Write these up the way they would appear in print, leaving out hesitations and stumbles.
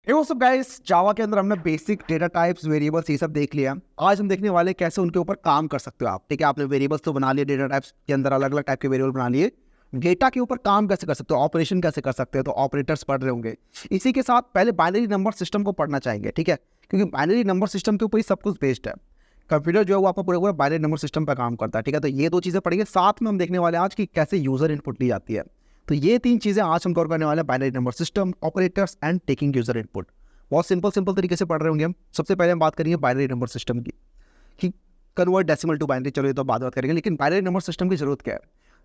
Hey what's up guys, जावा के अंदर हमने बेसिक डेटा टाइप्स, वेरिएबल्स ये सब देख लिया। आज हम देखने वाले कैसे उनके ऊपर काम कर सकते हो आप। ठीक है, आपने वेरिएबल्स तो बना लिए, डेटा टाइप्स के अंदर अलग अलग टाइप के वेरिएबल बना लिए। डेटा के ऊपर काम कैसे कर सकते हो, ऑपरेशन कैसे कर सकते हो, तो ऑपरेटर्स पढ़ रहे होंगे। इसी के साथ पहले बाइनरी नंबर सिस्टम को पढ़ना चाहेंगे। ठीक है, क्योंकि बाइनरी नंबर सिस्टम के ऊपर ही सब कुछ बेस्ड है। कंप्यूटर जो है वो आपका पूरा पूरा बाइनरी नंबर सिस्टम पर काम करता है। ठीक है, तो ये दो चीज़ें पढ़ेंगे। साथ में हम देखने वाले हैं आज कि कैसे यूजर इनपुट ली जाती है। तो ये तीन चीज़ें आज हम कवर करने वाले हैं, binary number system, operators and taking user input. बहुत सिंपल तरीके से पढ़ रहे होंगे हम। सबसे पहले हम बात करेंगे बाइनरी नंबर सिस्टम की, कि कन्वर्ट डेसिमल टू बाइनरी। चलो ये तो बाद बात करेंगे, लेकिन बाइनरी नंबर सिस्टम की जरूरत क्या है।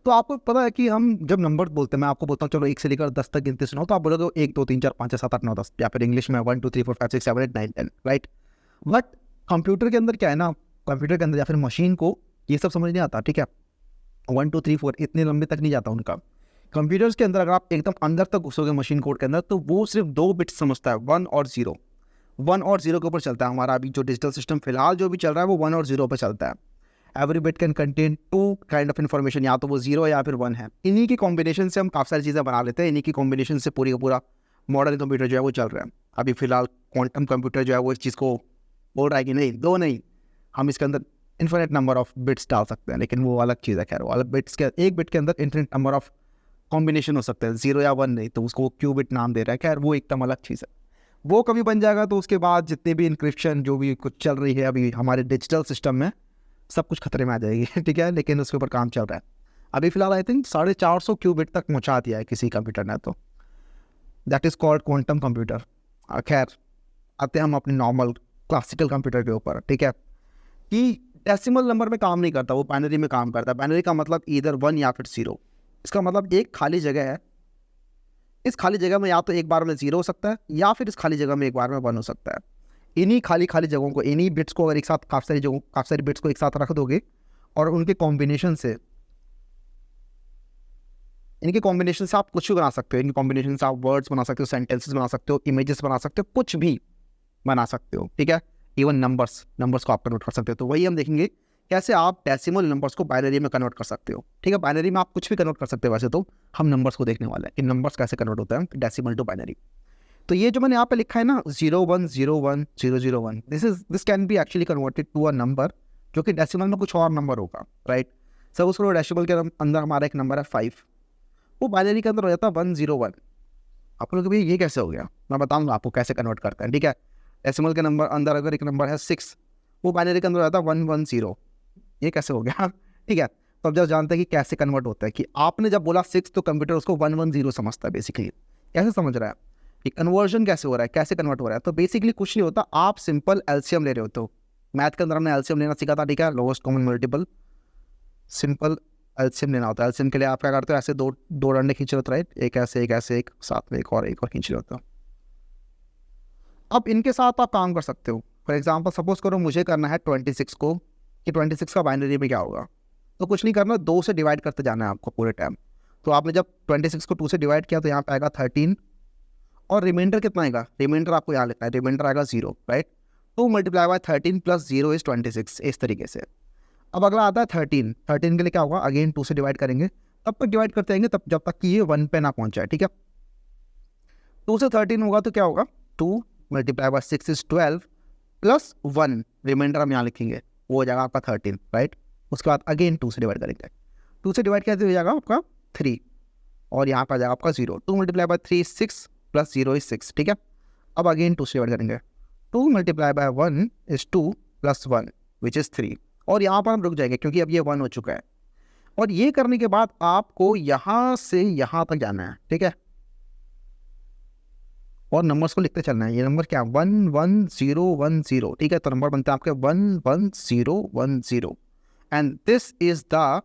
तो आपको पता है कि हम जब नंबर बोलते हैं, मैं आपको बोलता हूँ चलो 1 से लेकर 10 तक गिनते सुनाओ, तो आप बोलोगे 1 2 3 4 5 6 7 8 9 10, या फिर इंग्लिश में 1 2 3 4 5 6 7 8 9 10, राइट। बट कंप्यूटर के अंदर क्या है ना, कंप्यूटर के अंदर या फिर मशीन को ये सब समझ नहीं आता। ठीक है, 1 2 3 4 इतने लंबे तक नहीं जाता उनका। कंप्यूटर्स के अंदर अगर आप एकदम अंदर तक घुसोगे मशीन कोड के अंदर, तो वो सिर्फ 2 बिट्स समझता है, 1 और 0। 1 और 0 के ऊपर चलता है हमारा अभी जो डिजिटल सिस्टम फिलहाल जो भी चल रहा है, वो 1 और 0 पर चलता है। Every bit can contain 2 kind of information, या तो वो 0 या फिर 1 है। इन्हीं की कॉम्बिनेशन से हम काफ़ी सारी चीज़ें बना लेते हैं। इन्हीं की कॉम्बिनेशन से पूरी का पूरा मॉडर्न कंप्यूटर जो है वो चल रहा है। अभी फिलहाल क्वांटम कंप्यूटर जो है वो इस चीज़ को बोल रहा है कि नहीं, 2 नहीं, हम इसके अंदर इन्फिनिट नंबर ऑफ बिट्स डाल सकते हैं। लेकिन वो अलग चीज़ है। खैर, वो अलग बिट्स के, एक बिट के अंदर इन्फिनिट नंबर ऑफ कॉम्बिनेशन हो सकते हैं, 0 या 1 नहीं, तो उसको क्यूबिट नाम दे रहा है। खैर, वो एकदम अलग चीज़ है। वो कभी बन जाएगा तो उसके बाद जितने भी इंक्रिप्शन जो भी कुछ चल रही है अभी हमारे डिजिटल सिस्टम में, सब कुछ खतरे में आ जाएगी। ठीक है, लेकिन उसके ऊपर काम चल रहा है। अभी फिलहाल आई थिंक 450 क्यूबिट तक पहुंचा दिया है किसी कंप्यूटर ने, तो that is called quantum computer. खैर, आते हैं हम अपने नॉर्मल क्लासिकल कंप्यूटर के ऊपर। ठीक है, कि डेसिमल नंबर में काम नहीं करता, वो बाइनरी में काम करता है। बाइनरी का मतलब इधर 1 या फिर 0। इसका मतलब एक खाली जगह है, इस खाली जगह में या तो एक बार में 0 हो सकता है, या फिर इस खाली जगह में एक बार में 1 हो सकता है। इन्हीं खाली जगहों को, इन्हीं बिट्स को अगर एक साथ काफ़ी सारी बिट्स को एक साथ रख दोगे, और उनके कॉम्बिनेशन से, इनके कॉम्बिनेशन से आप कुछ भी बना सकते हो। इनके कॉम्बिनेशन से आप वर्ड्स बना सकते हो, सेंटेंसेस बना सकते हो, इमेजेस बना सकते हो, कुछ भी बना सकते हो। ठीक है, इवन नंबर्स को आप कन्वर्ट कर सकते हो। तो वही हम देखेंगे कैसे आप डेसिमल नंबर्स को बाइनरी में कन्वर्ट कर सकते हो। ठीक है, बाइनरी में आप कुछ भी कन्वर्ट कर सकते हो। वैसे तो हम नंबर्स को देखने वाले हैं कि नंबर्स कैसे कन्वर्ट होता है डेसिमल टू बाइनरी। तो ये जो मैंने यहाँ पे लिखा है ना, 0 1 0 1 0 0 1, this can be actually converted to a number जो कि डेसिमल में कुछ और नंबर होगा, राइट। सपोज करो डेसिमल के अंदर हमारा एक नंबर है 5, वो बाइनरी के अंदर हो जाता है 1 0 1। आप लोग ये कैसे हो गया, मैं बताऊंगा आपको कैसे कन्वर्ट करते हैं। ठीक है, डेसिमल के नंबर अंदर अगर एक नंबर है 6, वो बाइनरी के अंदर हो जाता है 1 1 0। ये कैसे हो गया। ठीक है, तो अब जब जानते हैं कि कैसे कन्वर्ट होता है, कि आपने जब बोला 6 तो कंप्यूटर उसको 1 1 0 समझता है बेसिकली। कैसे समझ रहा है कि कन्वर्जन कैसे हो रहा है, कैसे कन्वर्ट हो रहा है। तो बेसिकली कुछ नहीं होता, आप सिंपल एलसीएम ले रहे होते हो। मैथ के अंदर हमने एलसीएम लेना सीखा था। ठीक है, lowest common multiple, simple LCM लेना होता है। एलसीएम के लिए आप क्या करते हो, ऐसे दो डंडे खींच रहे होते, राइट, एक ऐसे एक साथ में एक और खींच रहे होते हो। अब इनके साथ आप काम कर सकते हो। फॉर एग्जाम्पल सपोज करो मुझे करना है 26 को, कि 26 का बाइनरी में क्या होगा। तो कुछ नहीं करना, 2 से डिवाइड करते जाना है आपको पूरे टाइम। तो आपने जब 26 को 2 से डिवाइड किया तो यहाँ पे आएगा 13, और रिमाइंडर कितना आएगा, रिमाइंडर आपको यहाँ लिखना है, रिमाइंडर आएगा 0, right. 2 multiply bye 13 plus 0 is 26, इस तरीके से। अब अगला आता है 13 के लिए क्या होगा, अगेन 2 से डिवाइड करेंगे, तब तक डिवाइड करते रहेंगे तब जब तक कि ये 1 पे ना पहुँच जाए। ठीक है, 2 से 13 होगा तो क्या होगा, 2 multiply by 6 is 12 plus 1, remainder हम यहाँ लिखेंगे, वो हो जाएगा आपका 13, राइट। उसके बाद अगेन 2 से डिवाइड करेंगे, 2 से डिवाइड कैसे हो जाएगा आपका 3, और यहाँ पर आ जाएगा आपका 0। 2 multiply bye 3 is 6 plus 0 is 6। ठीक है, अब अगेन 2 से डिवाइड करेंगे, 2 multiply by 1 is 2 plus 1 which is 3, और यहाँ पर हम रुक जाएंगे क्योंकि अब ये 1 हो चुका है। और ये करने के बाद आपको यहाँ से यहाँ तक जाना है। ठीक है, और नंबर्स को लिखते चलना है। ये नंबर क्या, 1 1 0 1 0। ठीक है, तो नंबर बनते हैं आपके 1 1 0 1 0, and this is the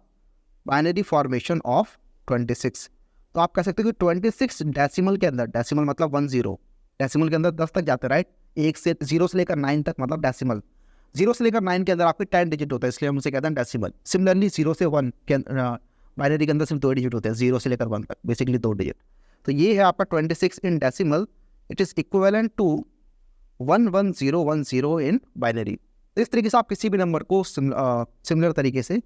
binary formation of 26। तो आप कह सकते हो कि 26 डेसिमल के अंदर, डेसिमल मतलब 1 0, डेसिमल के अंदर 10 तक जाते हैं, राइट। 0 से लेकर 9 तक मतलब डेसिमल। 0 से लेकर 9 के अंदर आपके 10 डिजिट होता है, इसलिए हम उसे कहते हैं डेसिमल। सिमिलरली 0 से 1 के बाइनरी के अंदर सिर्फ 2 डिजिट होते हैं, 0 से लेकर 1 तक, बेसिकली 2 डिजिट। तो ये है आपका 26 in decimal, it is equivalent to 1 1 0 1 0 in binary. तो इस तरीके से आप किसी भी नंबर को सिमिलर तरीके से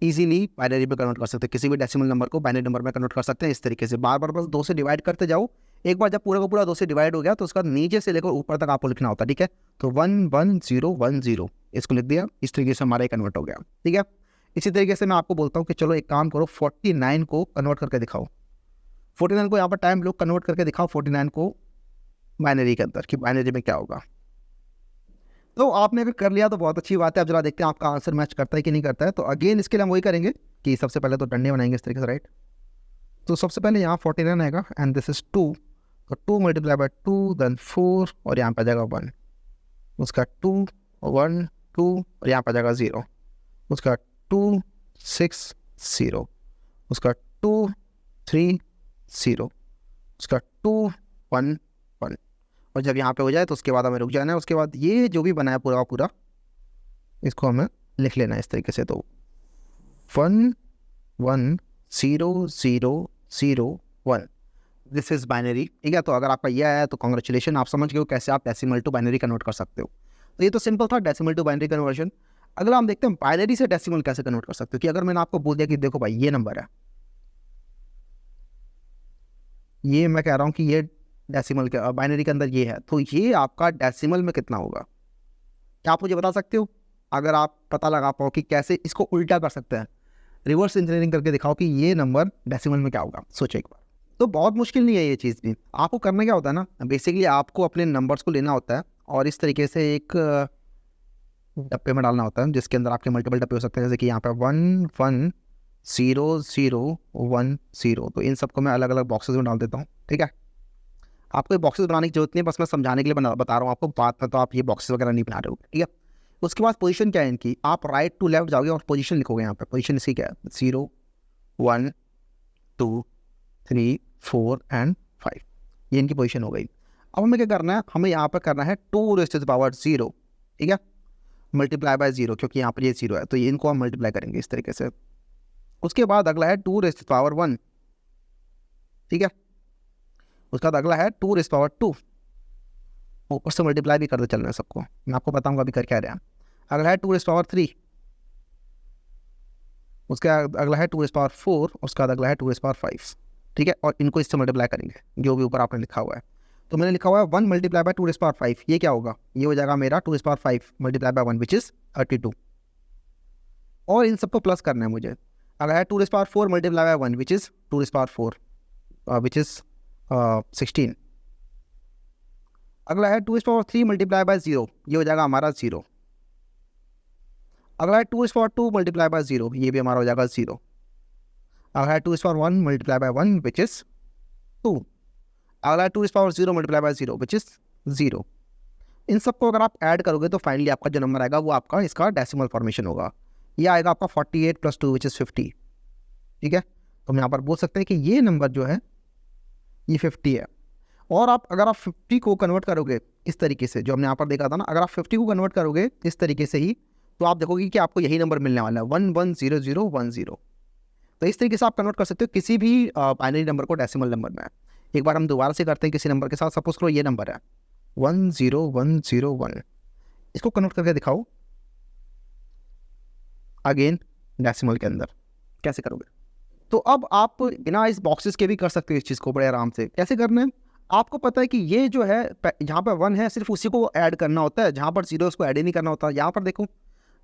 इजीली बाइनरी में कन्वर्ट कर सकते हैं। किसी भी डेसिमल नंबर को बाइनरी नंबर में कन्वर्ट कर सकते हैं इस तरीके से। बार बार बस 2 से डिवाइड करते जाओ, एक बार जब पूरा का पूरा 2 से डिवाइड हो गया तो उसका नीचे से लेकर ऊपर तक आपको लिखना होता है, ठीक है। तो 11010 इसको लिख दिया, इस तरीके से हमारा कन्वर्ट हो गया, ठीक है। इसी तरीके से मैं आपको बोलता हूँ कि चलो एक काम करो, 49 को कन्वर्ट करके दिखाओ। 49 को यहाँ पर टाइम लोग कन्वर्ट करके दिखाओ 49 को बाइनरी के अंदर, कि बाइनरी में क्या होगा। तो आपने अगर कर लिया तो बहुत अच्छी बात है। अब जरा देखते हैं आपका आंसर मैच करता है कि नहीं करता है। तो अगेन इसके लिए हम वही करेंगे कि सबसे पहले तो डंडे बनाएंगे इस तरीके से, राइट। तो सबसे पहले यहाँ 49 आएगा एंड दिस इज 2, तो 2 मल्टीप्लाई बाय 2 देन 4 और यहाँ पर आ जाएगा 1, उसका 2 1 2 और यहाँ पर आ जाएगा 0, उसका 2 6 0, उसका 2 3 0, उसका 2 1 1। और जब यहाँ पे हो जाए तो उसके बाद हमें रुक जाना है। उसके बाद ये जो भी बना है पूरा पूरा इसको हमें लिख लेना है इस तरीके से। तो 1 1 0 0 0 1, दिस इज बाइनरी, ठीक है। तो अगर आपका ये आया तो कॉन्ग्रेचुलेशन, आप समझ गए हो कैसे आप डेसिमल टू बाइनरी कन्वर्ट कर सकते हो। तो ये तो सिंपल था डेसिमल टू बाइनरी कन्वर्जन। अगला हम देखते हैं बाइनरी से डेसिमल कैसे कन्वर्ट कर सकते हो। कि अगर मैंने आपको बोल दिया कि देखो भाई ये नंबर है, ये मैं कह रहा हूँ कि ये डेसिमल के बाइनरी के अंदर ये है, तो ये आपका डेसिमल में कितना होगा, क्या आप मुझे बता सकते हो। अगर आप पता लगा पाओ कि कैसे इसको उल्टा कर सकते हैं, रिवर्स इंजीनियरिंग करके दिखाओ कि ये नंबर डेसिमल में क्या होगा, सोचो एक बार। तो बहुत मुश्किल नहीं है ये चीज़ भी। आपको करना क्या होता है ना, बेसिकली आपको अपने नंबर्स को लेना होता है और इस तरीके से एक डब्बे में डालना होता है जिसके अंदर आपके मल्टीपल डब्बे हो सकते हैं। जैसे कि यहाँ पे 1 1 0 0 1 0, तो इन सबको मैं अलग अलग बॉक्सेस में डाल देता हूँ, ठीक है। आपको ये बॉक्सेस बनाने की जरूरत नहीं है, बस मैं समझाने के लिए बता रहा हूँ आपको। बात में तो आप ये बॉक्सेस वगैरह नहीं बना रहे हो, ठीक है। उसके बाद पोजीशन क्या है इनकी, आप राइट टू लेफ्ट जाओगे और पोजीशन लिखोगे। यहाँ पे पोजीशन इसकी क्या है, 0 1 2 3 4 एंड 5, ये इनकी पोजीशन हो गई। अब हमें क्या करना है, हमें यहाँ पर करना है 2 रेज़ टू द पावर 0, ठीक है, मल्टीप्लाई बाय 0, क्योंकि यहाँ पर ये 0 है तो ये इनको हम मल्टीप्लाई करेंगे इस तरीके से। उसके बाद अगला है 2 रेज़ टू द पावर 1, ठीक है। उसका बाद अगला है 2 रेज़ टू द पावर 2, ऊपर से मल्टीप्लाई भी करते चलना है सबको, मैं आपको बताऊंगा अभी कर क्या रहे हैं। अगला है 2 रेज़ टू द पावर 3, उसका अगला है 2 रेज़ टू द पावर 4, उसका अगला है 2 रेज़ टू द पावर 5, ठीक है। और इनको इससे मल्टीप्लाई करेंगे जो भी ऊपर आपने लिखा हुआ है। तो मैंने लिखा हुआ है 1 multiply by 2 raise to the power 5, ये क्या होगा, ये हो जाएगा मेरा 2 raise to the power 5 multiply by 1 which is 32। और इन सबको प्लस करना है मुझे। अगला है 2 raise to the power 4 multiply by 1 which is 2 raise to the power 4 which is 16। अगला है 2 raise to the power 3 multiply by 0, ये हो जाएगा हमारा 0। अगला है 2 raise to the power 2 multiply by 0, ये भी हमारा हो जाएगा 0। अगला है 2 raise to the power 1 multiply by 1 which is 2। अगला है 2 raise to the power 0 multiply by 0 which is 0। इन सबको अगर आप ऐड करोगे तो फाइनली आपका जो नंबर आएगा वो आपका इसका डेसिमल फॉर्मेशन होगा। ये आएगा आपका 48 + 2 विच इज़ 50, ठीक है। तो हम यहाँ पर बोल सकते हैं कि ये नंबर जो है ये 50 है। और आप अगर आप 50 को कन्वर्ट करोगे इस तरीके से, जो हमने यहाँ पर देखा था ना, अगर आप 50 को कन्वर्ट करोगे इस तरीके से ही तो आप देखोगे कि आपको यही नंबर मिलने वाला है 110010। तो इस तरीके से आप कन्वर्ट कर सकते हो किसी भी बाइनरी नंबर को डेसिमल नंबर में। एक बार हम दोबारा से करते हैं किसी नंबर के साथ। सपोज करो ये नंबर है 10101, इसको कन्वर्ट करके दिखाओ अगेन डेसिमल के अंदर, कैसे करोगे। तो अब आप बिना इस बॉक्सेस के भी कर सकते हो इस चीज़ को बड़े आराम से। कैसे करना है, आपको पता है कि ये जो है जहाँ पर 1 है सिर्फ उसी को ऐड करना होता है, जहाँ पर 0 उसको ऐड ही नहीं करना होता। यहाँ पर देखो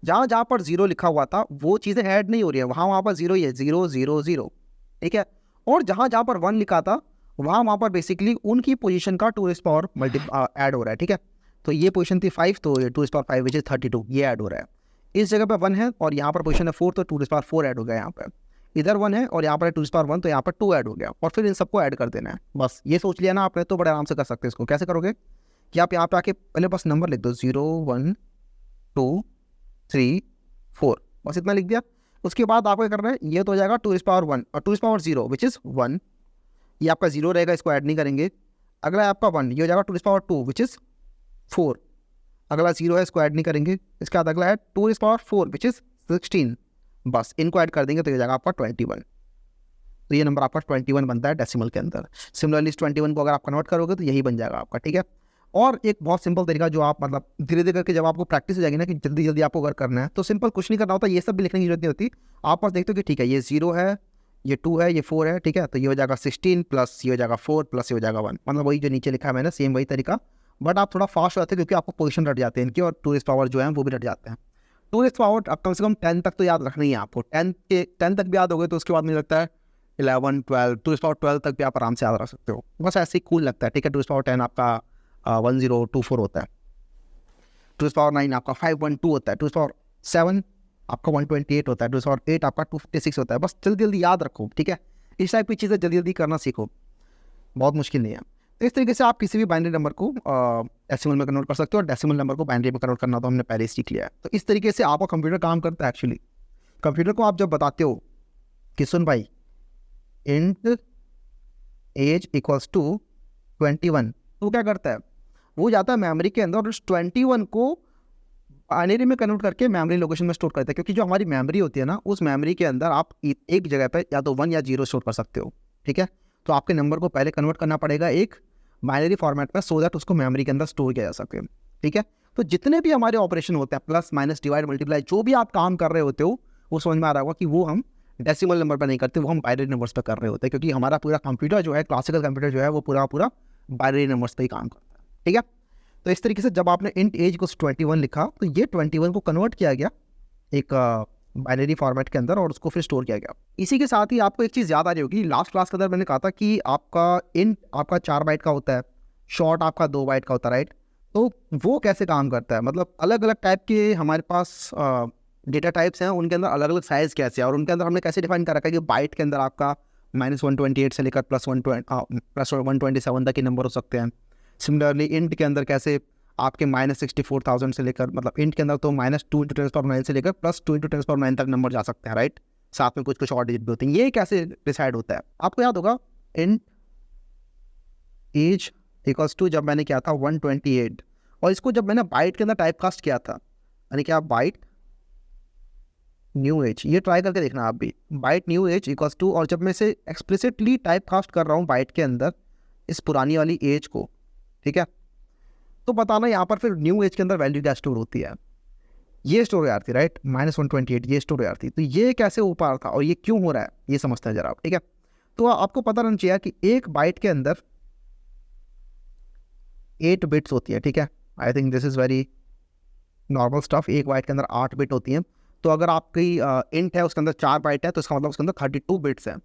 जहाँ जहाँ पर 0 लिखा हुआ था वो चीज़ें ऐड नहीं हो रही है, वहाँ पर 0 ही है, 0 0 0, ठीक है। और जहाँ जहाँ पर 1 लिखा था वहाँ पर बेसिकली उनकी पोजीशन का 2 raise to the power add हो रहा है, ठीक है। तो ये पोजीशन थी 5, तो ये 2 raise to the power 5 which is 32, ये ऐड हो रहा है। इस जगह पर 1 है और यहाँ पर पोजीशन है 4, तो 2 raise to the power 4 add हो गया। यहाँ पर इधर 1 है और यहाँ पर 2 रेज़ टू द पावर 1, तो यहाँ पर 2 ऐड हो गया। और फिर इन सबको ऐड कर देना है, बस ये सोच लिया ना आपने, तो बड़े आराम से कर सकते हैं इसको। कैसे करोगे कि आप यहाँ पे आके पहले बस नंबर लिख दो 0 1 2 3 4, बस इतना लिख दिया। उसके बाद आपको क्या करना है, ये तो हो जाएगा 2 रेज़ टू द पावर 1 और 2 raise to the power 0 which is 1, ये आपका 0 रहेगा, इसको ऐड नहीं करेंगे। अगला है आपका 1, ये हो जाएगा 2 raise to the power 2 which is 4, अगला 0 है, इसको ऐड नहीं करेंगे। इसके बाद अगला है 2 raise to the power 4 which is 16, बस इनको ऐड कर देंगे तो ये जाएगा आपका 21। तो ये नंबर आपका 21 बनता है डेसिमल के अंदर। सिमिलरली इस 21 को अगर आप कन्वर्ट करोगे तो यही बन जाएगा आपका, ठीक है। और एक बहुत सिंपल तरीका जो आप मतलब धीरे धीरे करके जब आपको प्रैक्टिस हो जाएगी ना कि जल्दी जल्दी आपको अगर करना है, तो सिंपल कुछ नहीं करना होता, ये सब भी लिखने की जरूरत नहीं होती। आप बस देखते हो कि ठीक है ये 0 है, ये 2 है, ये 4 है, ठीक है। तो ये हो जाएगा 16 प्लस ये हो जाएगा 4 प्लस ये हो जाएगा 1, मतलब वही जो नीचे लिखा है मैंने, सेम वही तरीका। बट आप थोड़ा फास्ट हो जाते हैं क्योंकि आपको पोजीशन रट जाते हैं इनकी, और 2 पावर जो है वो भी रट जाते हैं। 2 पावर अब कम से कम 10 तक तो याद रखना ही है आपको। 10 तक भी याद हो गए तो उसके बाद मुझे लगता है 11, 12, 2 पावर 12 तक भी आप आराम से याद रख सकते हो। बस ऐसे ही कूल लगता है, ठीक है। 2 पावर 10 आपका 1024 होता है। 2 पावर 9 आपका 512 होता है। 2 पावर 7 आपका 128 होता है। 2 पावर 8 आपका 256 होता है। बस जल्दी जल्दी याद रखो, ठीक है। इस टाइप की चीज़ें जल्दी जल्दी करना सीखो, बहुत मुश्किल नहीं है। तो इस तरीके से आप किसी भी बाइनरी नंबर को डेसिमल में कन्वर्ट कर सकते हो, और डेसिमल नंबर को बाइनरी में कन्वर्ट करना तो हमने पहले ही सीख लिया है। तो इस तरीके से आपका कंप्यूटर काम करता है एक्चुअली। कंप्यूटर को आप जब बताते हो कि सुन भाई इंट एज इक्वल्स टू 21, तो क्या करता है, वो जाता है मेमोरी के अंदर और उस 21 को बाइनरी में कन्वर्ट करके मेमोरी लोकेशन में स्टोर करता है। क्योंकि जो हमारी मेमोरी होती है ना, उस मेमोरी के अंदर आप एक जगह पे या तो 1 या 0 स्टोर कर सकते हो, ठीक है। तो आपके नंबर को पहले कन्वर्ट करना पड़ेगा एक बाइनरी फॉर्मेट में, सो दैट उसको मेमोरी के अंदर स्टोर किया जा सके, ठीक है। तो जितने भी हमारे ऑपरेशन होते हैं, प्लस माइनस डिवाइड मल्टीप्लाई, जो भी आप काम कर रहे होते हो, वो समझ में आ रहा होगा कि वो हम डेसिमल नंबर पर नहीं करते, वो हम बाइनरी नंबर्स पर कर रहे होते हैं। क्योंकि हमारा पूरा कंप्यूटर जो है, क्लासिकल कंप्यूटर जो है, वो पूरा बाइनरी नंबर्स पर ही काम करता है, ठीक है। तो इस तरीके से जब आपने इंट एज को 21 लिखा, तो ये 21 को कन्वर्ट किया गया एक बाइनरी फॉर्मेट के अंदर और उसको फिर स्टोर किया गया। इसी के साथ ही आपको एक चीज़ याद आ रही होगी, लास्ट क्लास के अंदर मैंने कहा था कि आपका इंट आपका 4 बाइट का होता है, शॉर्ट आपका 2 बाइट का होता है, राइट। तो वो कैसे काम करता है, मतलब अलग अलग टाइप के हमारे पास डेटा टाइप्स हैं, उनके अंदर अलग अलग साइज़ कैसे है, और उनके अंदर हमने कैसे डिफाइन कर रखा है कि बाइट के अंदर आपका -128 से लेकर +127 तक के नंबर हो सकते हैं। सिमिलरली इंट के अंदर कैसे आपके -64,000 से लेकर, मतलब इंट के अंदर तो -2 × 10⁻9 से लेकर +2 × 10⁻9 तक नंबर जा सकते हैं, राइट। साथ में कुछ कुछ और डिजिट भी होते हैं। ये कैसे डिसाइड होता है, आपको याद होगा इंट एज इक्वल्स टू, जब मैंने किया था 128, और इसको जब मैंने बाइट के अंदर टाइप कास्ट किया था, यानी कि आप बाइट न्यू एज, ये ट्राई करके देखना आप भी, byte new age equals to, और जब मैं इसे एक्सप्लिसिटली टाइप कास्ट कर रहा हूँ बाइट के अंदर इस पुरानी वाली एज को, ठीक है, तो बताना यहाँ पर फिर न्यू एज के अंदर वैल्यू क्या स्टोर होती है। ये स्टोर हो जाती है, राइट, -128 ये स्टोर हो जाती है। तो ये कैसे हो पा रहा था और ये क्यों हो रहा है, ये समझते हैं जरा आप, ठीक है। तो आपको पता रहना चाहिए कि एक बाइट के अंदर 8 बिट्स होती है, ठीक है। I think this is very normal stuff. एक बाइट के अंदर 8 बिट होती हैं। तो अगर आपकी इंट है उसके अंदर 4 बाइट है, तो इसका मतलब उसके अंदर 32 बिट्स हैं।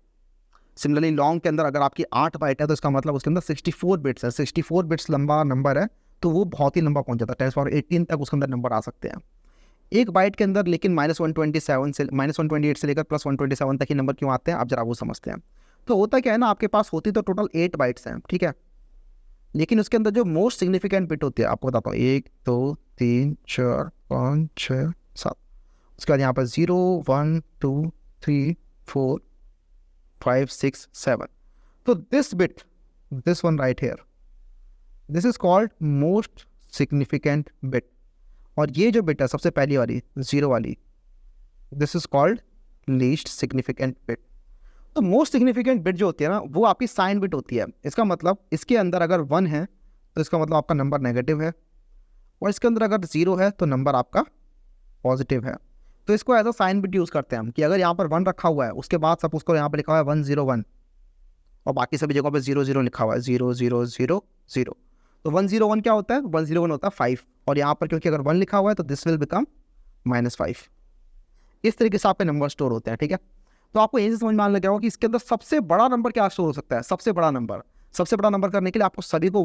सिमिलरली लॉन्ग के अंदर अगर आपकी 8 बाइट है, तो इसका मतलब उसके अंदर 64 बिट्स है। 64 बिट्स लंबा नंबर है, तो वो बहुत ही लंबा पहुंच जाता है, 10⁻18 तक उसके अंदर नंबर आ सकते हैं एक बाइट के अंदर। लेकिन -128 से लेकर +127 तक ही नंबर क्यों आते हैं, आप जरा वो समझते हैं। तो होता क्या है ना, आपके पास होती तो टोटल 8 बाइट्स हैं, ठीक है, लेकिन उसके अंदर जो मोस्ट सिग्निफिकेंट बिट होती है, आपको बताता हूँ, 1 2 3 4 5 6 7, उसके बाद यहाँ पर 0 1 2 3 4 5 6 7। तो this bit, this one right here, this is called most significant bit. और ये जो बिट है सबसे पहली वाली 0 वाली, this is called least significant bit. तो मोस्ट सिग्निफिकेंट बिट जो होती है ना, वो आपकी साइन बिट होती है। इसका मतलब इसके अंदर अगर 1 है तो इसका मतलब आपका नंबर नेगेटिव है, और इसके अंदर अगर 0 है तो नंबर आपका पॉजिटिव है। तो इसको as a sign bit use करते हैं हम, कि अगर यहाँ पर 1 रखा हुआ है, उसके बाद सपोज को यहाँ पर लिखा हुआ है 101, और बाकी सभी जगहों पर 00 लिखा हुआ है, 0 0 0 0, तो 101 क्या होता है, 101 होता है 5, और यहाँ पर क्योंकि अगर 1 लिखा हुआ है तो दिस विल बिकम -5। इस तरीके से आपके नंबर स्टोर होते हैं, ठीक है। तो आपको यही से समझ में आने लग गया होगा कि इसके अंदर सबसे बड़ा नंबर क्या स्टोर हो सकता है। सबसे बड़ा नंबर करने के लिए आपको सभी को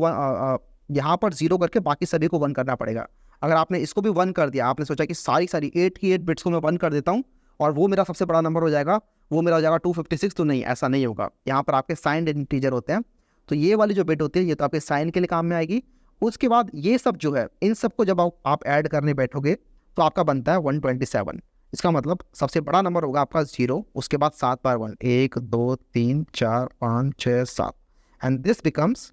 यहाँ पर 0 करके बाकी सभी को 1 करना पड़ेगा। अगर आपने इसको भी 1 कर दिया, आपने सोचा कि सारी 8 की 8 बिट्स को मैं 1 कर देता हूँ और वो मेरा सबसे बड़ा नंबर हो जाएगा, वो मेरा हो जाएगा 256, तो नहीं, ऐसा नहीं होगा। यहाँ पर आपके साइंड इंटीजर होते हैं, तो ये वाली जो बिट होती है ये तो आपके साइन के लिए काम में आएगी। उसके बाद ये सब जो है, इन सब को जब आप ऐड करने बैठोगे तो आपका बनता है 127। इसका मतलब सबसे बड़ा नंबर होगा आपका 0, उसके बाद 7 बार 1, 1 2 3 4 5 6 7, एंड दिस बिकम्स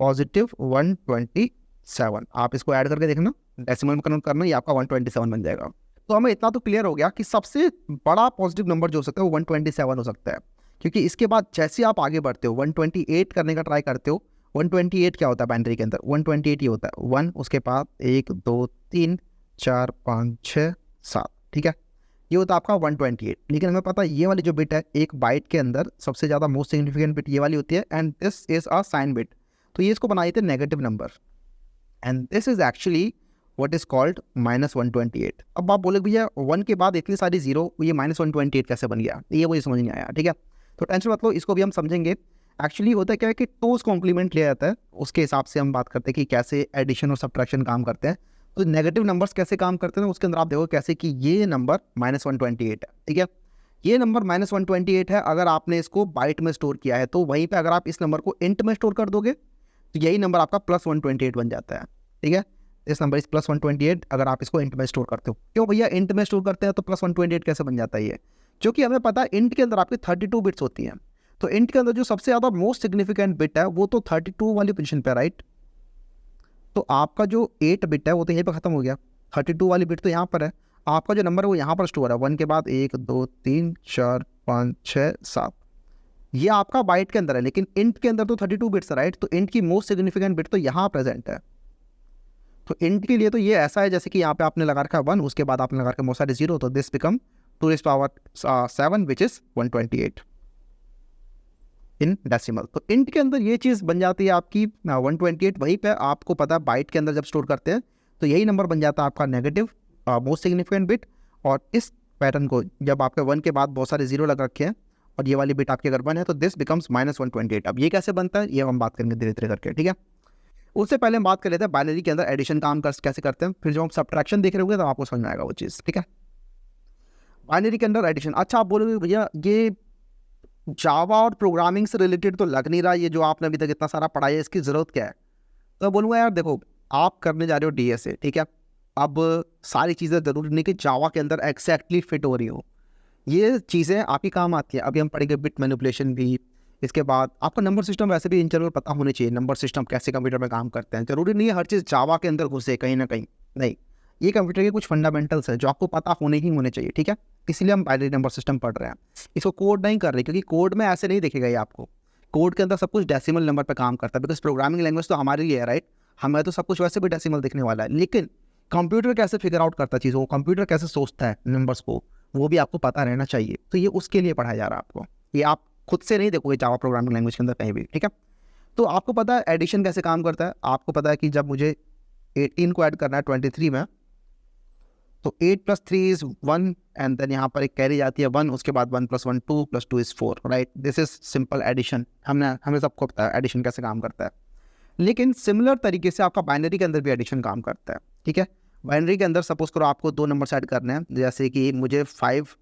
पॉजिटिव 127। आप इसको ऐड करके देखना, डेसिमल में कन्वर्ट करना, ये आपका 127 बन जाएगा। तो हमें इतना तो क्लियर हो गया कि सबसे बड़ा पॉजिटिव नंबर जो हो सकता है वो 127 हो सकता है, क्योंकि इसके बाद जैसे आप आगे बढ़ते हो 128 करने का ट्राई करते हो। 128 क्या होता है बाइनरी के अंदर, 128 ये होता है 1, उसके बाद 1 2 3 4 5 6 7, ठीक है। ये होता है आपका 128। लेकिन हमें पता है ये वाली जो बिट है एक बाइट के अंदर सबसे ज़्यादा मोस्ट सिग्निफिकेंट बिट ये वाली होती है, and this is a sign bit. तो ये इसको बनाए थे negative number, and this is actually what is called -128। अब आप बोले भैया 1 के बाद इतनी सारी जीरो, ये -128 कैसे बन गया, ये मुझे समझ नहीं आया। ठीक है, तो टेंशन मत लो, इसको भी हम समझेंगे। एक्चुअली होता क्या है कि टूज कॉम्प्लीमेंट लिया जाता है, उसके हिसाब से हम बात करते हैं कि कैसे एडिशन और सब्ट्रैक्शन काम करते हैं। तो नेगेटिव नंबर्स कैसे काम करते हैं उसके अंदर आप देखो कैसे कि ये नंबर -128 है। ठीक है, ये नंबर -128 है। अगर आपने इसको बाइट में स्टोर किया है तो वहीं पे अगर आप इस नंबर को इंट में स्टोर कर दोगे तो यही नंबर आपका +128 बन जाता है। ठीक है, इस नंबर इस +128 अगर आप इसको इंट में स्टोर करते हो। क्यों भैया इंट में स्टोर करते हैं तो +128 कैसे बन जाता है ये? क्योंकि हमें पता है इंट के अंदर आपकी 32 बिट्स होती हैं। तो इंट के अंदर जो सबसे ज़्यादा मोस्ट सिग्निफिकेंट बिट है वो तो 32 वाली पोजीशन पे, राइट। तो आपका जो 8 बिट है वो तो यहीं पर खत्म हो गया, 32 वाली बिट तो यहाँ पर है। आपका जो नंबर है वो यहाँ पर स्टोर है, 1 के बाद 1 2 3 4 5 6 7, ये आपका बाइट के अंदर है। लेकिन इंट के अंदर तो 32 बिट्स है, राइट। तो इंट की मोस्ट सिग्निफिकेंट बिट तो यहाँ प्रेजेंट है। तो इंट के लिए तो ये ऐसा है जैसे कि यहाँ पे आपने लगा रखा है 1, उसके बाद आपने लगा रखा है बहुत सारे 0, तो this become 2⁻7 which is 128 in decimal. तो इंट के अंदर ये चीज़ बन जाती है आपकी 128। वहीं पे आपको पता है बाइट के अंदर जब स्टोर करते हैं तो यही नंबर बन जाता है आपका नेगेटिव मोस्ट सिग्निफिकेंट बिट। और इस पैटर्न को जब आपके 1 के बाद बहुत सारे 0 लगा रखे हैं और ये वाली बिट आपके अगर 1 है तो दिस बिकम्स -128। अब ये कैसे बनता है ये हम बात करेंगे धीरे धीरे करके। ठीक है, उससे पहले हम बात कर लेते हैं बाइनरी के अंदर एडिशन काम कैसे करते हैं, फिर जब हम सब्ट्रैक्शन देख रहे होंगे तो आपको समझ में आएगा वो चीज़। ठीक है, बाइनरी के अंदर एडिशन। अच्छा, आप बोलोगे भैया ये जावा और प्रोग्रामिंग से रिलेटेड तो लग नहीं रहा, ये जो आपने अभी तक इतना सारा पढ़ा है इसकी ज़रूरत क्या है? तो बोलूँगा यार देखो, आप करने जा रहे हो डीएसए, ठीक है। अब सारी चीज़ें ज़रूरी नहीं कि जावा के अंदर एक्जैक्टली फिट हो रही हो, ये चीज़ें आपकी काम आती है। अभी हम पढ़ेंगे बिट मैनिपुलेशन भी, इसके बाद आपका नंबर सिस्टम वैसे भी इन जनरल पता होने चाहिए, नंबर सिस्टम कैसे कंप्यूटर में काम करते हैं। ज़रूरी नहीं है हर चीज़ जावा के अंदर घुसे कहीं ना कहीं, नहीं, ये कंप्यूटर के कुछ फंडामेंटल्स हैं जो आपको पता होने ही होने चाहिए। ठीक है, इसीलिए हम बाइनरी नंबर सिस्टम पढ़ रहे हैं, इसको कोड नहीं कर रहे, क्योंकि कोड में ऐसे नहीं दिखेगा ये आपको। कोड के अंदर सब कुछ डेसिमल नंबर पर काम करता है, बिकॉज प्रोग्रामिंग लैंग्वेज तो हमारी ही है, राइट। हमें तो सब कुछ वैसे भी डेसिमल दिखने वाला है, लेकिन कंप्यूटर कैसे फिगर आउट करता है चीज़ों को, कंप्यूटर कैसे सोचता है नंबर्स को, वो भी आपको पता रहना चाहिए। तो ये उसके लिए पढ़ाया जा रहा है आपको, ये आप खुद से नहीं देखोगे जावा प्रोग्रामिंग लैंग्वेज के अंदर कहीं भी। ठीक है, तो आपको पता है एडिशन कैसे काम करता है। आपको पता है कि जब मुझे 18 को ऐड करना है 23 में, तो 8 + 3 इज 1, एंड देन यहाँ पर एक कैरी जाती है 1, उसके बाद 1 + 1 2 + 2 is 4, right. This is simple addition. हमें सबको पता है एडिशन कैसे काम करता है। लेकिन सिमिलर तरीके से आपका बाइनरी के अंदर भी एडिशन काम करता है। ठीक है, बाइनरी के अंदर सपोज करो आपको 2 नंबर ऐड करने हैं, जैसे कि मुझे 5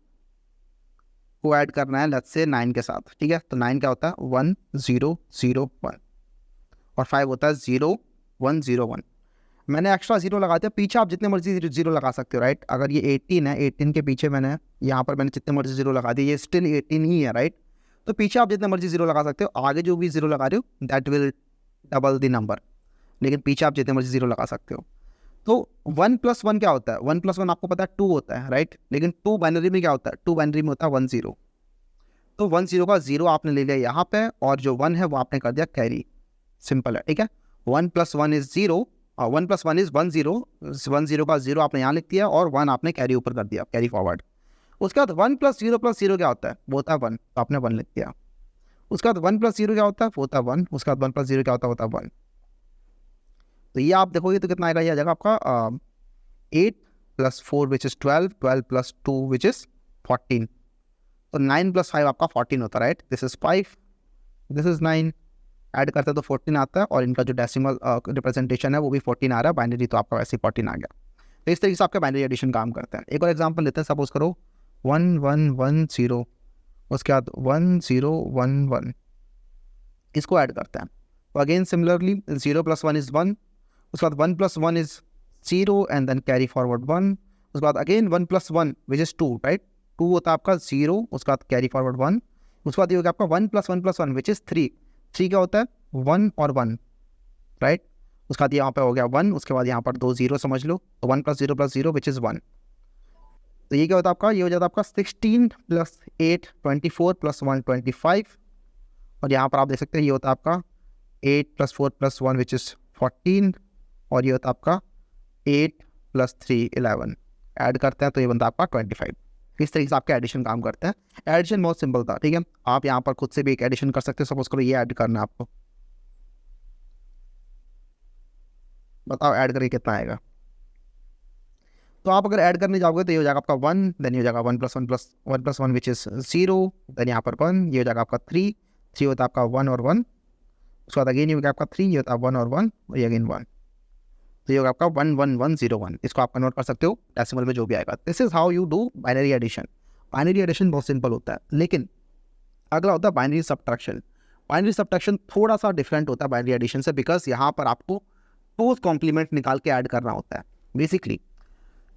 को ऐड करना है लेट्स से 9 के साथ। ठीक है, तो 9 क्या होता है 1 0 0 1, और 5 होता है 0 1 0 1। मैंने एक्स्ट्रा 0 लगा दिया, पीछे आप जितने मर्जी 0 लगा सकते हो, राइट। अगर ये 18 है, 18 के पीछे मैंने यहाँ पर जितने मर्जी 0 लगा दिए, ये स्टिल 18 ही है, राइट। तो पीछे आप जितने मर्जी 0 लगा सकते हो, आगे जो भी 0 लगा रहे हो that will double the number, लेकिन पीछे आप जितने मर्जी 0 लगा सकते हो। तो 1 + 1 क्या होता है, 1 + 1 आपको पता है 2 होता है, राइट। लेकिन 2 बाइनरी में क्या होता है, 2 बाइनरी में होता है 1 0। तो 1 0 का 0 आपने ले लिया यहाँ पे, और जो 1 है वो आपने कर दिया कैरी, सिंपल है। ठीक है, 1 + 1 इज 0, 1 + 1 इज 1 0, 1 0 का 0 आपने यहाँ लिख दिया और 1 आपने कैरी ऊपर कर दिया, कैरी फॉरवर्ड। उसके बाद 1 + 0 + 0 क्या होता है, वो होता है 1, तो आपने 1 लिख दिया। उसके बाद 1 + 0 क्या होता है, वो होता है 1। उसके बाद 1 + 0 क्या होता है 1। तो ये आप देखोगे तो कितना आएगा, ये आ जाएगा आपका 8 + 4 विच इज़ 12, 12 + 2 विच इज़ 14। तो 9 + 5 आपका 14 होता है, right. This is 5, this is 9, add करते हैं तो 14 आता है, और इनका जो डेसिमल रिप्रेजेंटेशन है वो भी 14 आ रहा है। बाइनरी तो आपका वैसे ही 14 आ गया। तो इस तरीके से आपका बाइनरी एडिशन काम करता है। एक और एग्जांपल लेते हैं, सपोज करो 1 1 1 0, उसके बाद 1 0 1 1, इसको ऐड करते हैं। तो अगेन सिमिलरली 0 + 1 इज़ 1, उसके बाद 1 + 1 is 0 and then carry forward 1। उसके बाद अगेन 1 + 1 विच इज़ 2, राइट। 2 होता है आपका 0, उसके बाद कैरी फॉरवर्ड 1। उसके बाद ये हो गया आपका 1 + 1 + 1 विच इज़ 3। 3 क्या होता है 1 और 1, राइट। उसके बाद यहाँ पे हो गया 1, उसके बाद यहाँ पर 2 0 समझ लो, तो 1 + 0 + 0 विच इज़ 1। तो ये क्या होता है आपका, ये हो जाता है आपका 16 + 8 24 + 1 25। और यहाँ पर आप देख सकते हैं ये होता है आपका 8 + 4 + 1 विच इज़ 14, और ये होता है आपका 8 + 3 11। ऐड करते हैं तो ये बनता है आपका 25। इस तरीके से आपका एडिशन काम करता है। एडिशन बहुत सिंपल था, ठीक है। आप यहाँ पर खुद से भी एक एडिशन कर सकते हो। सपोज करो ये ऐड करना है आपको, बताओ ऐड करके कितना आएगा। तो आप अगर ऐड करने जाओगे तो ये हो जाएगा आपका 1, देन ये हो जाएगा 1 + 1 विच इज 0, देन यहाँ पर 1, ये हो जाएगा आपका 3 होता है आपका 1 और 1, उसके बाद अगेन ये हो गया आपका 3, ये होता है 1 और 1, और ये अगेन 1, तो ये होगा आपका 11101। इसको आप कन्वर्ट कर सकते हो डेसिमल में जो भी आएगा। This is how you do binary addition. Binary addition बहुत सिंपल होता है, लेकिन अगला होता है बाइनरी सब्ट्रैक्शन। बाइनरी सब्ट्रैक्शन थोड़ा सा डिफरेंट होता है बाइनरी एडिशन से, बिकॉज यहाँ पर आपको टूज कॉम्प्लीमेंट निकाल के ऐड करना होता है। बेसिकली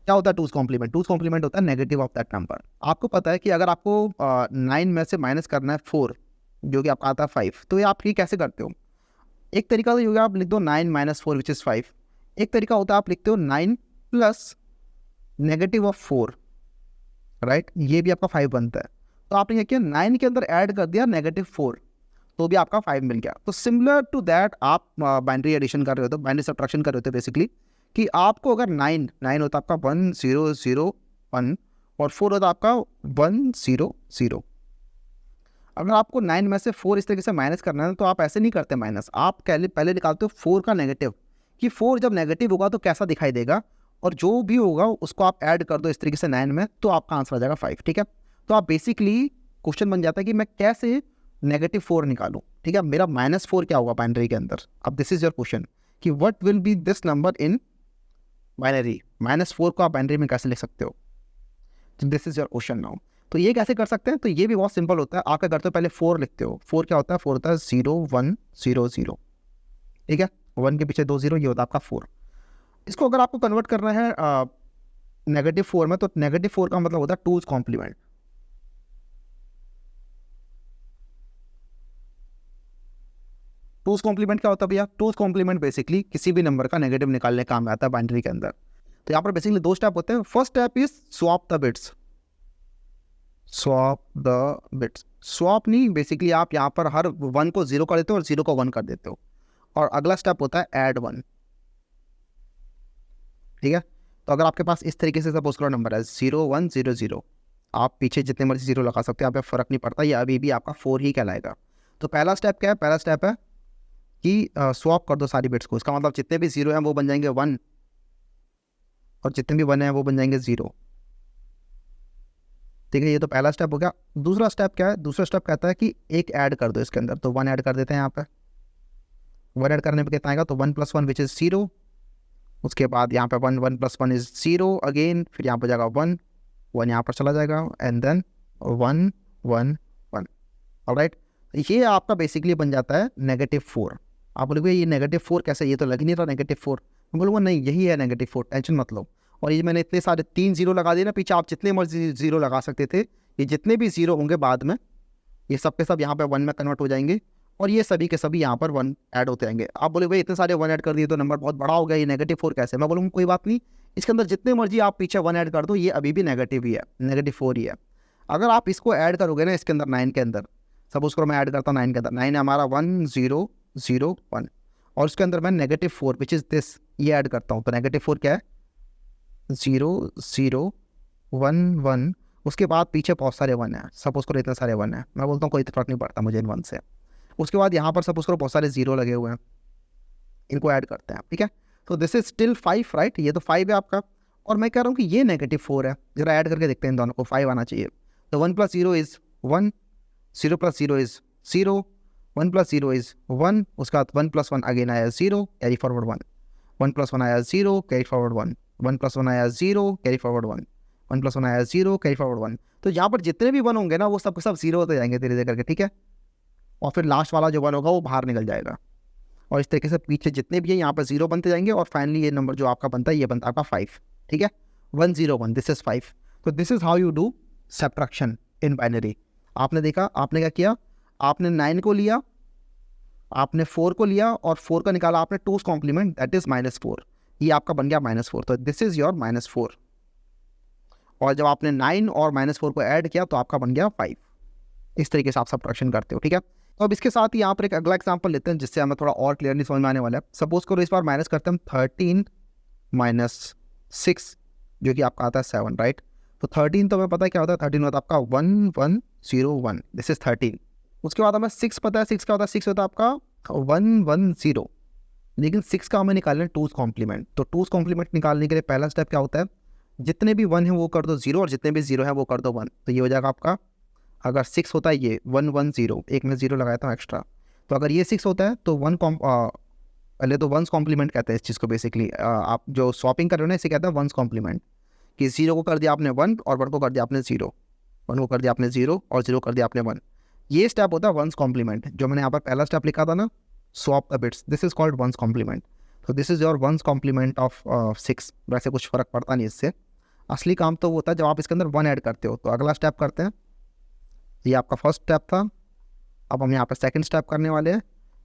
क्या होता है टूज कॉम्प्लीमेंट? टूज कॉम्प्लीमेंट होता है नेगेटिव ऑफ दैट नंबर। आपको पता है कि अगर आपको 9 में से माइनस करना है 4, जो कि आपका आता है 5, तो ये आप ये कैसे करते हो? एक तरीका तो ये होगा आप लिख दो 9 - 4 विच इज़ 5। एक तरीका होता है आप लिखते हो 9 + -4, राइट, ये भी आपका 5 बनता है। तो आपने क्या किया, 9 के अंदर ऐड कर दिया -4, तो भी आपका 5 मिल गया। तो सिमिलर टू दैट आप बाइनरी एडिशन कर रहे हो, तो बाइनरी सब्ट्रैक्शन कर रहे हो बेसिकली, कि आपको अगर 9 होता आपका 1001 और 4 होता आपका 100। अगर आपको 9 में से 4 इस तरीके से माइनस करना है तो आप ऐसे नहीं करते माइनस, आप पहले निकालते हो 4 का नेगेटिव, कि 4 जब नेगेटिव होगा तो कैसा दिखाई देगा, और जो भी होगा उसको आप ऐड कर दो इस तरीके से 9 में, तो आपका आंसर आ जाएगा 5, ठीक है। तो आप बेसिकली क्वेश्चन बन जाता है कि मैं कैसे -4 निकालूं, ठीक है। मेरा -4 क्या होगा बाइनरी के अंदर? अब दिस इज योर क्वेश्चन कि what will be this number in binary. -4 को आप बाइनरी में कैसे लिख सकते हो? This is your question now. तो ये कैसे कर सकते हैं? तो ये भी बहुत सिंपल होता है। आप क्या करते हो, पहले 4 लिखते हो। 4 क्या होता है? 4 होता है 0 1 0 0, ठीक है। 1 के पीछे 2 0, ये होता है आपका 4। इसको अगर आपको कन्वर्ट करना है -4 में, तो -4 का मतलब होता है टूज कॉम्प्लीमेंट। टूज कॉम्प्लीमेंट क्या होता है भैया? टूज कॉम्प्लीमेंट बेसिकली किसी भी नंबर का नेगेटिव निकालने काम आता है बाइनरी के अंदर। तो यहाँ पर बेसिकली 2 स्टेप होते हैं। First step is swap the bits. Swap the bits, swap नहीं, बेसिकली आप यहाँ पर हर 1 को 0 कर देते हो और 0 को 1 कर देते हो। और अगला स्टेप होता है ऐड 1, ठीक है। तो अगर आपके पास इस तरीके से सपोज करो नंबर है 0 1 0 0, आप पीछे जितने मर्जी 0 लगा सकते हैं, यहाँ पे फर्क नहीं पड़ता, ये अभी भी आपका 4 ही कहलाएगा। तो पहला स्टेप क्या है? पहला स्टेप है कि स्वैप कर दो सारी बिट्स को। इसका मतलब जितने भी 0 हैं वो बन जाएंगे 1, और जितने भी 1 हैं वो बन जाएंगे 0, ठीक है। ये तो पहला स्टेप हो गया। दूसरा स्टेप क्या है? दूसरा स्टेप कहता है कि एक ऐड कर दो इसके अंदर, तो 1 ऐड कर देते हैं यहाँ पे। 1 ऐड करने पे कितना आएगा? तो 1 + 1 विच इज़ 0, उसके बाद यहाँ पे 1 1 + 1 इज 0 अगेन, फिर यहाँ पर जाएगा 1 1 यहाँ पर चला जाएगा, एंड देन 1 1 1, ऑलराइट। ये आपका बेसिकली बन जाता है -4। आप बोलोगे ये -4 कैसे, ये तो लग ही नहीं रहा -4। मैं बोलूँगा नहीं, यही है -4, टेंशन मत लो। और ये मैंने इतने सारे 3 0 लगा दिए ना पीछे, आप जितने मर्जी 0 लगा सकते थे। ये जितने भी 0 होंगे बाद में, ये सब के सब यहाँ पे 1 में कन्वर्ट हो जाएंगे, और ये सभी के सभी यहाँ पर 1 ऐड होते जाएंगे। आप बोले भाई इतने सारे 1 ऐड कर दिए तो नंबर बहुत बड़ा हो गया, ये -4 कैसे? मैं बोलूँगा कोई बात नहीं, इसके अंदर जितने मर्जी आप पीछे 1 ऐड कर दो, ये अभी भी नेगेटिव ही है, -4 ही है। अगर आप इसको ऐड करोगे ना इसके अंदर 9 के अंदर, सपोज करो मैं ऐड करता हूँ 9 के अंदर, 9 है हमारा 1 0 0 1, और उसके अंदर मैं -4 विच इज़ दिस ये ऐड करता हूँ, तो -4 क्या है? 0 0 1 1, उसके बाद पीछे बहुत सारे 1 हैं। सपोज करो इतने सारे 1 हैं, मैं बोलता हूँ कोई फर्क नहीं पड़ता मुझे इन 1 से। उसके बाद यहाँ पर सपोज करो बहुत सारे 0 लगे हुए हैं, इनको ऐड करते हैं, ठीक है। तो दिस इज स्टिल 5, राइट, ये तो 5 है आपका। और मैं कह रहा हूँ कि ये -4 है, जरा ऐड करके देखते हैं इन दोनों को, 5 आना चाहिए। तो 1 + 0 इज़ 1, 0 + 0 इज़ 0, 1 + 0 इज़ 1, उसके बाद 1 + 1 अगेन आया 0, कैरी फॉरवर्ड 1, 1 + 1 आया 0, कैरी फॉरवर्ड 1, 1 + 1 आया 0, कैरी फॉरवर्ड 1, 1 + 1 आया 0, कैरी फॉरवर्ड 1। तो यहाँ पर जितने भी 1 होंगे ना वो सब 0 होते जाएंगे धीरे धीरे करके, ठीक है। और फिर लास्ट वाला जो 1 होगा वो बाहर निकल जाएगा, और इस तरीके से पीछे जितने भी हैं यहाँ पर 0 बनते जाएंगे, और फाइनली ये नंबर जो आपका बनता है ये बनता है आपका 5, ठीक है। 1 0 1, दिस इज 5। तो this is how you do subtraction in binary. आपने देखा, आपने क्या किया, आपने 9 को लिया, आपने 4 को लिया, और 4 का निकाला आपने टूज कॉम्प्लीमेंट, दैट इज -4, ये आपका बन गया -4। तो दिस इज योर -4। और जब आपने 9 और -4 को ऐड किया तो आपका बन गया 5। इस तरीके से आप सब्ट्रैक्शन करते हो, ठीक है। तो अब इसके साथ ही यहाँ पर एक अगला एग्जाम्पल लेते हैं जिससे हमें थोड़ा और क्लियरली समझ में आने वाला है। सपोज करो इस बार माइनस करते हैं हम 13 - 6, जो कि आपका आता है 7, राइट। तो 13 तो हमें पता है क्या होता है, 13 होता है आपका 1101, दिस इज 13। उसके बाद हमें 6 पता है, 6 क्या होता है, 6 होता है आपका 110। लेकिन 6 का हमें निकालना है टूज कॉम्प्लीमेंट। तो टूज कॉम्प्लीमेंट निकालने के लिए पहला स्टेप क्या होता है, जितने भी 1 है वो कर दो 0 और जितने भी 0 है वो कर दो 1। तो ये हो जाएगा आपका, अगर 6 होता है ये 110, एक में 0 लगाया था एक्स्ट्रा, तो अगर ये 6 होता है तो पहले तो वंस कॉम्प्लीमेंट कहते हैं इस चीज़ को बेसिकली। आप जो स्वैपिंग कर रहे हो ना इसे कहते हैं वंस कॉम्प्लीमेंट, कि 0 को कर दिया आपने 1 और 1 को कर दिया आपने 0, 1 को कर दिया आपने 0 और 0 कर दिया आपने 1। ये स्टेप होता है वंस कॉम्प्लीमेंट। जो मैंने यहाँ पर पहला स्टेप लिखा था ना, swap the bits, this is called ones complement. तो this is your ones complement of 6। वैसे कुछ फर्क पड़ता नहीं इससे, असली काम तो वो होता है जब आप इसके अंदर 1 ऐड करते हो। तो अगला स्टेप करते हैं, ये आपका फर्स्ट स्टेप था। अब हम यहाँ पर सेकंड स्टेप करने वाले हैं,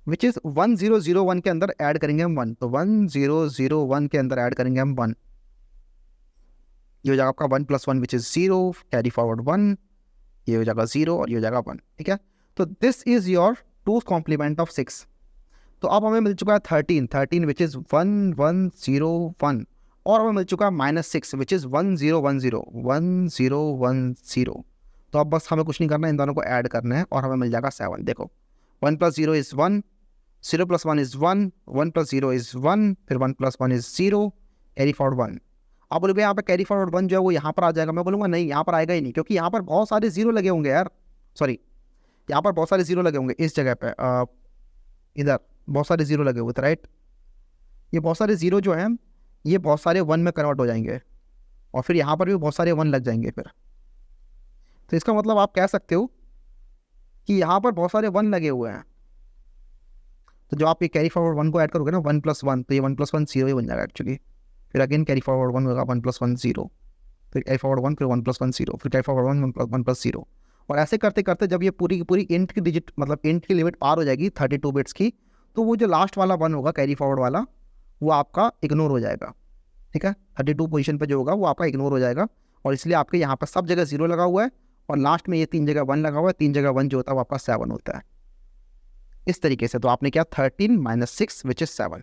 विच इज़ 1001 के अंदर ऐड करेंगे हम 1। तो 1001 के अंदर ऐड करेंगे हम 1। ये हो जाएगा आपका 1 + 1 विच इज़ 0, कैरी फॉरवर्ड 1, ये हो जाएगा 0 और ये हो जाएगा 1। ठीक है, तो this is your two's complement of 6। तो अब हमें मिल चुका है 13 विच इज़ 1101, और हमें मिल चुका है -6 विच इज़ 1010। तो अब बस हमें कुछ नहीं करना है, इन दोनों को ऐड करना है और हमें मिल जाएगा 7। देखो 1 + 0 इज़ 1, 0 + 1 इज़ 1, 1 + 0 इज़ 1, फिर 1 + 1 इज़ 0, कैरी फॉरवर्ड 1। आप बोलोगे यहाँ पर कैरी फॉरवर्ड 1 जो है वो यहाँ पर आ जाएगा। मैं बोलूँगा नहीं, यहाँ पर आएगा ही नहीं, क्योंकि यहाँ पर बहुत सारे 0 लगे होंगे यार। सॉरी, यहाँ पर बहुत सारे 0 लगे होंगे इस जगह पे, इधर बहुत सारे 0 लगे हुए थे, राइट। ये बहुत सारे 0 जो हैं ये बहुत सारे 1 में कन्वर्ट हो जाएंगे, और फिर यहाँ पर भी बहुत सारे 1 लग जाएंगे फिर। तो इसका मतलब आप कह सकते हो कि यहाँ पर बहुत सारे 1 लगे हुए हैं। तो जो आप ये कैरी फॉरवर्ड 1 को ऐड करोगे ना, 1 + 1, तो ये 1 + 1 0 ही बन जाएगा एक्चुअली। फिर अगेन कैरी फॉरवर्ड 1 होगा, 1 + 1 0, फिर कैरी फॉरवर्ड 1, फिर 1 + 1 0, फिर कैरी फॉरवर्ड 1 1 + 0। और ऐसे करते करते जब ये पूरी की पूरी इंट की डिजिट, मतलब इंट की लिमिट पार हो जाएगी 32 बिट्स की, तो वो जो लास्ट वाला 1 होगा कैरी फॉरवर्ड वाला, वो आपका इग्नोर हो जाएगा। ठीक है, 32 पोजीशन पे जो होगा वो आपका इग्नोर हो जाएगा, और इसलिए आपके यहाँ पर सब जगह 0 लगा हुआ है, और लास्ट में ये 3 जगह 1 लगा हुआ है। 3 जगह 1 जो होता है वो आपका 7 होता है, इस तरीके से। तो आपने क्या 13 - 6 विच इज 7।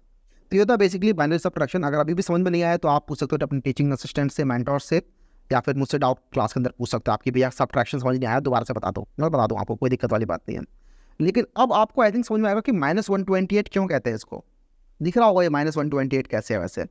तो ये होता है बेसिकली बाइनरी सब्ट्रैक्शन। अगर अभी भी समझ में नहीं आया तो आप पूछ सकते हो अपने टीचिंग असिस्टेंट से, मेंटोर से, या फिर मुझसे डाउट क्लास के अंदर पूछ सकते हो आपकी भैया सब्ट्रैक्शन समझ नहीं आया, दोबारा से बता दो, मैं बता दूँ आपको, कोई दिक्कत वाली बात नहीं है। लेकिन अब आपको आई थिंक समझ में आएगा कि -128 क्यों कहते हैं इसको। दिख रहा होगा ये -128 कैसे है वैसे,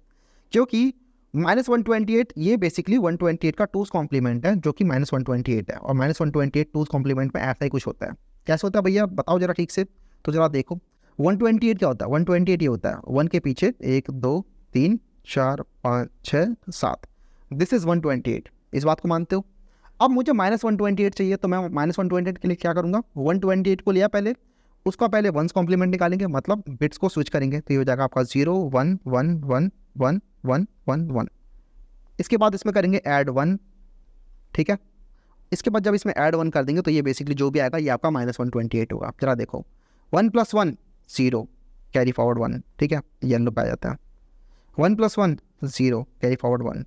क्योंकि -128 ये बेसिकली 128 का टूज कॉम्प्लीमेंट है, जो कि -128 है। और -128 टूज कॉम्प्लीमेंट में ऐसा ही कुछ होता है। कैसे होता है भैया, बताओ जरा ठीक से। तो जरा देखो 128 क्या होता है। 128 ये होता है 1 के पीछे 1 2 3 4 5 6 7, दिस इज 128। इस बात को मानते हो। अब मुझे -128 चाहिए, तो मैं -128 के लिए क्या करूँगा, 128 को लिया पहले, उसका पहले वंस कॉम्प्लीमेंट निकालेंगे, मतलब बिट्स को स्विच करेंगे। तो ये हो जाएगा आपका 0 1 1 1 1 1 1 1। इसके बाद इसमें करेंगे ऐड 1। ठीक है, इसके बाद जब इसमें ऐड 1 कर देंगे तो ये बेसिकली जो भी आएगा ये आपका -128 होगा। जरा देखो 1 + 1 0, कैरी फॉरवर्ड 1। ठीक है, येलो पे आ जाता है। 1 + 1 0, carry forward 1,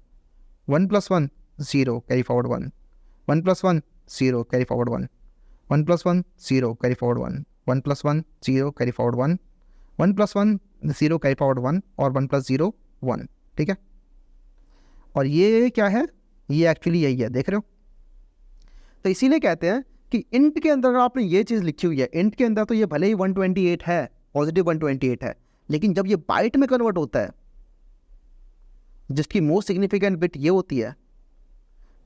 1 + 1 0, carry forward 1, 1 + 1 0, carry forward 1, 1 + 1 0, carry forward 1, 1 + 1 0, carry forward 1, 1 + 1 0, carry forward 1, और 1 + 0 1। ठीक है, और ये क्या है, ये एक्चुअली यही है, देख रहे हो। तो इसीलिए कहते हैं कि इंट के अंदर अगर आपने ये चीज़ लिखी हुई है, इंट के अंदर तो ये भले ही 128 है, पॉजिटिव 128 है, लेकिन जब ये बाइट में कन्वर्ट होता है, जिसकी मोस्ट सिग्निफिकेंट बिट ये होती है,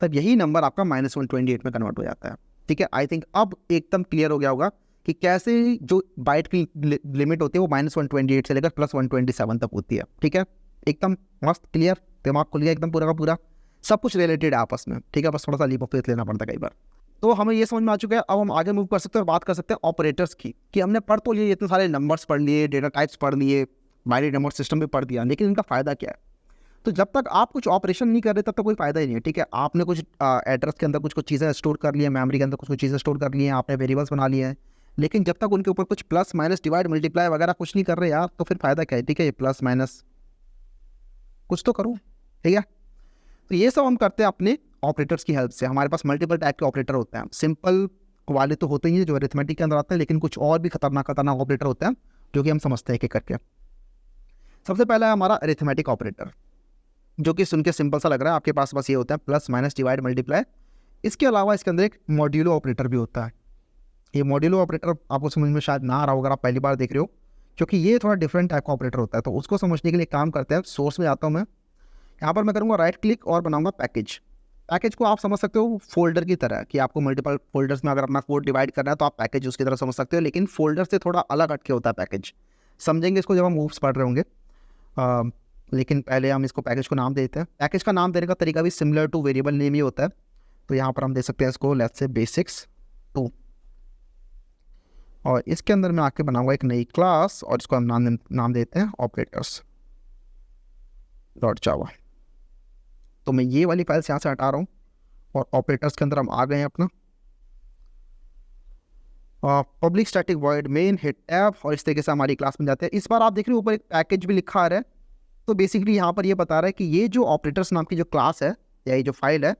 तब यही नंबर आपका -128 में कन्वर्ट हो जाता है। ठीक है, आई थिंक अब एकदम क्लियर हो गया होगा कि कैसे जो बाइट की लिमिट होती है वो -128 से लेकर +127 तक होती है। ठीक है, एकदम मस्त क्लियर, दिमाग खुल गया एकदम पूरा का पूरा, सब कुछ रिलेटेड है आपस में। ठीक है, बस थोड़ा सा लीप ऑफ फेथ लेना पड़ता है कई बार। तो हमें ये समझ में आ चुका है। अब हम आगे मूव कर सकते हैं और बात कर सकते हैं ऑपरेटर्स की, कि हमने पढ़ तो लिए, इतने सारे नंबर्स पढ़ लिए, डेटा टाइप्स पढ़ लिए, बाइनरी नंबर सिस्टम भी पढ़ दिया, लेकिन इनका फ़ायदा क्या है। तो जब तक आप कुछ ऑपरेशन नहीं कर रहे तब तक कोई फ़ायदा ही नहीं है। ठीक है, आपने कुछ एड्रेस के अंदर कुछ चीज़ें स्टोर कर ली हैं, मेमोरी के अंदर कुछ चीज़ें स्टोर कर ली हैं, आपने वेरिएबल्स बना लिए हैं, लेकिन जब तक उनके ऊपर कुछ प्लस माइनस डिवाइड मल्टीप्लाई वगैरह कुछ नहीं कर रहे यार, तो फिर फ़ायदा क्या है। ठीक है, ये प्लस माइनस कुछ तो करो। ठीक है, तो ये सब हम करते हैं अपने ऑपरेटर्स की हेल्प से। हमारे पास मल्टीपल टाइप के ऑपरेटर होते हैं। सिंपल वाले तो होते ही हैं जो अरिथमेटिक के अंदर आते हैं, लेकिन कुछ और भी खतरनाक ऑपरेटर होते हैं जो कि हम समझते हैं एक एक करके। सबसे पहला है हमारा अरिथमेटिक ऑपरेटर। जो कि सुन के सिंपल सा लग रहा है, आपके पास बस ये होता है प्लस माइनस डिवाइड मल्टीप्लाई। इसके अलावा इसके अंदर एक मॉड्यूलो ऑपरेटर भी होता है। ये मॉड्यूलो ऑपरेटर आपको समझ में शायद ना आ रहा हो अगर आप पहली बार देख रहे हो, क्योंकि ये थोड़ा डिफरेंट टाइप का ऑपरेटर होता है। तो उसको समझने के लिए काम करते हैं, सोर्स में आता हूँ मैं। यहाँ पर मैं करूँगा राइट क्लिक और बनाऊंगा पैकेज। पैकेज को आप समझ सकते हो फोल्डर की तरह, कि आपको मल्टीपल फोल्डर्स में अगर अपना कोड डिवाइड करना है तो आप पैकेज उसकी तरह समझ सकते हो, लेकिन फोल्डर से थोड़ा अलग हटके होता है पैकेज। समझेंगे इसको जब हम मूव्स पढ़ रहे होंगे। लेकिन पहले हम इसको पैकेज को नाम देते हैं। पैकेज का नाम देने का तरीका भी सिमिलर टू वेरिएबल नेम ही होता है। तो यहाँ पर हम दे सकते हैं इसको लेट्स से बेसिक्स 2, और इसके अंदर मैं आके बनाऊंगा एक नई क्लास और इसको हम नाम देते हैं ऑपरेटर्स डॉट जावा। तो मैं ये वाली फाइल से यहाँ से हटा रहा हूँ और ऑपरेटर्स के अंदर हम आ गए हैं अपना public static void main hit tab, और इस तरीके से हमारी क्लास में जाते हैं। इस बार आप देख रहे हो ऊपर एक पैकेज भी लिखा आ रहा है। तो बेसिकली यहाँ पर ये बता रहा है कि ये जो ऑपरेटर्स नाम की जो क्लास है या ये जो फाइल है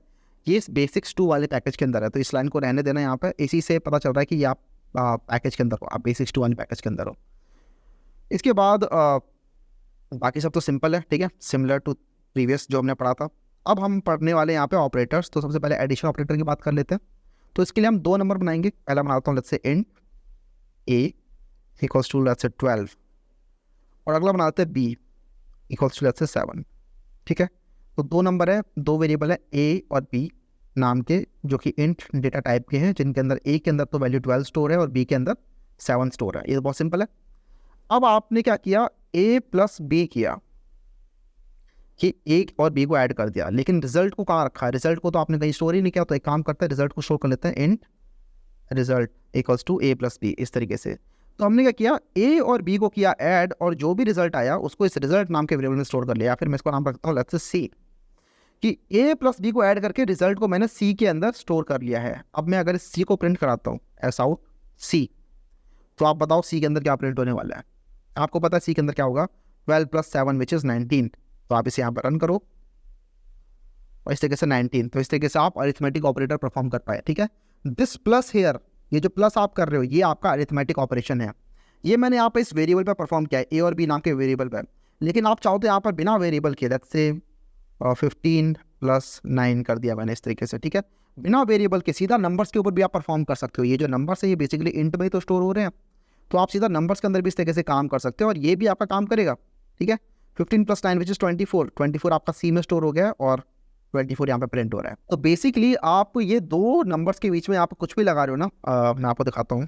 ये इस बेसिक्स 2 वाले पैकेज के अंदर है। तो इस लाइन को रहने देना यहाँ पर, इसी से पता चल रहा है कि ये आप पैकेज के अंदर हो, आप बेसिक्स 2 वाले पैकेज के अंदर हो। इसके बाद बाकी सब तो सिंपल है, ठीक है, सिमिलर टू प्रीवियस जो हमने पढ़ा था। अब हम पढ़ने वाले यहाँ पे ऑपरेटर्स। तो सबसे पहले एडिशन ऑपरेटर की बात कर लेते हैं। तो इसके लिए हम 2 नंबर बनाएंगे। पहला बनाता हूँ let's say int a equals to let's say 12, और अगला बनाते हैं b इक्वल्स टू लेट्स से 7, ठीक है। तो 2 नंबर है, 2 वेरिएबल है a और b नाम के, जो कि इंट डेटा टाइप के हैं, जिनके अंदर a के अंदर तो वैल्यू 12 स्टोर है और b के अंदर 7 स्टोर है। ये तो बहुत सिंपल है। अब आपने क्या किया, a प्लस b किया कि a और b को ऐड कर दिया, लेकिन रिजल्ट को कहाँ रखा है? रिजल्ट को तो आपने कहीं स्टोर ही नहीं किया। तो एक काम करते हैं, रिजल्ट को स्टोर कर लेते हैं, int result equals to a plus b, इस तरीके से। तो हमने क्या किया, a और b को किया ऐड, और जो भी रिजल्ट आया उसको इस रिजल्ट नाम के वेरिएबल में स्टोर कर लिया। फिर मैं इसको नाम रखता हूँ लेट्स से c, कि a प्लस b को ऐड करके रिजल्ट को मैंने c के अंदर स्टोर कर लिया है। अब मैं अगर इस c को प्रिंट कराता हूँ एस आउट c, तो आप बताओ c के अंदर क्या प्रिंट होने वाला है? आपको पता है c के अंदर क्या होगा, 12 प्लस 7 विच इज़ 19। तो आप इसे यहाँ पर रन करो और इस तरीके से 19। तो इस तरीके से आप अरिथमेटिक ऑपरेटर परफॉर्म कर पाए, ठीक है। दिस प्लस हेयर, ये जो प्लस आप कर रहे हो ये आपका अरिथमेटिक ऑपरेशन है। ये मैंने यहाँ पे इस वेरिएबल पर परफॉर्म किया है, ए और बी नाम के वेरिएबल पर। लेकिन आप चाहो तो यहाँ पर बिना वेरिएबल के लेट्स से 15 प्लस 9 कर दिया मैंने इस तरीके से, ठीक है। बिना वेरिएबल के सीधा नंबर्स के ऊपर भी आप परफॉर्म कर सकते हो। ये जो नंबर्स है ये बेसिकली इंट में तो स्टोर हो रहे हैं, तो आप सीधा नंबर्स के अंदर भी इस तरीके से काम कर सकते हो और ये भी आपका काम करेगा, ठीक है। 15 प्लस 9 विच इज़ 24 आपका सी में स्टोर हो गया है और 24 यहाँ पे प्रिंट हो रहा है। तो बेसिकली आप ये 2 नंबर्स के बीच में आप कुछ भी लगा रहे हो ना, मैं आपको दिखाता हूँ।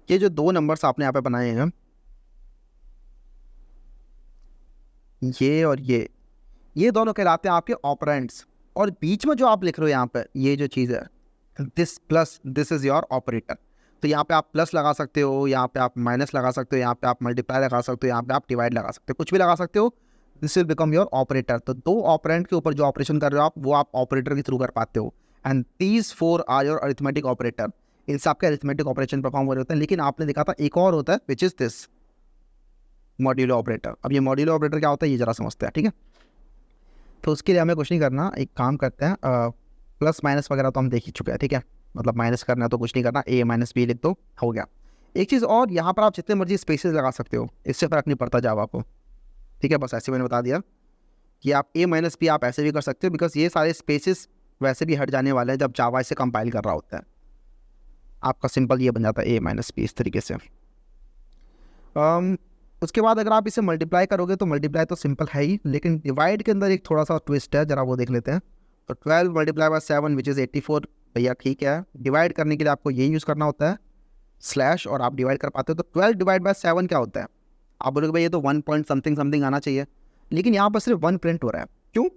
ये जो 2 नंबर्स आपने यहाँ पे बनाए हैं, ये और ये दोनों कहलाते हैं आपके ऑपरेंड्स। और बीच में जो आप लिख रहे हो यहाँ पे ये जो चीज़ है this plus, this is your operator. तो यहाँ पे आप प्लस लगा सकते हो, यहाँ पे आप माइनस लगा सकते हो, यहाँ पे आप मल्टीप्लाई लगा सकते हो, यहाँ पे आप डिवाइड लगा सकते हो, कुछ भी लगा सकते हो। This will become your operator. तो 2 ऑपरेंड के ऊपर जो ऑपरेशन कर रहे हो आप, वो आप ऑपरेटर के थ्रू कर पाते हो। And these 4 are your arithmetic operator. इनसे आपके अरिथमेटिक ऑपरेशन परफॉर्म हो रहे होते हैं। लेकिन आपने देखा था एक और होता है which is this modulo operator. अब ये मॉड्यूलो ऑपरेटर क्या होता है ये जरा समझते हैं, ठीक है। तो उसके लिए हमें कुछ नहीं करना, एक काम करते हैं, प्लस माइनस वगैरह तो हम देख ही चुके हैं, ठीक है। मतलब माइनस करना है तो कुछ नहीं करना, a माइनस बी लिख दो, हो गया। एक चीज़ और, यहाँ पर आप जितने मर्जी स्पेसेस लगा सकते हो, इससे फ़र्क नहीं पड़ता जावा को, ठीक है। बस ऐसे मैंने बता दिया कि आप a माइनस बी आप ऐसे भी कर सकते हो, बिकॉज ये सारे स्पेसेस वैसे भी हट जाने वाले हैं जब जावा इसे कंपाइल कर रहा होता है। आपका सिंपल ये बन जाता है a माइनस बी इस तरीके से। उसके बाद अगर आप इसे मल्टीप्लाई करोगे तो मल्टीप्लाई तो सिंपल है ही, लेकिन डिवाइड के अंदर एक थोड़ा सा ट्विस्ट है, जरा वो देख लेते हैं। तो 12 मल्टीप्लाई बाय 7 विच इज़ 84, भैया ठीक है। डिवाइड करने के लिए आपको ये यूज़ करना होता है स्लैश, और आप डिवाइड कर पाते हो। तो 12 डिवाइड बाय 7 क्या होता है? आप बोलोगे भाई ये तो 1 पॉइंट समथिंग आना चाहिए, लेकिन यहाँ पर सिर्फ 1 प्रिंट हो रहा है। क्यों?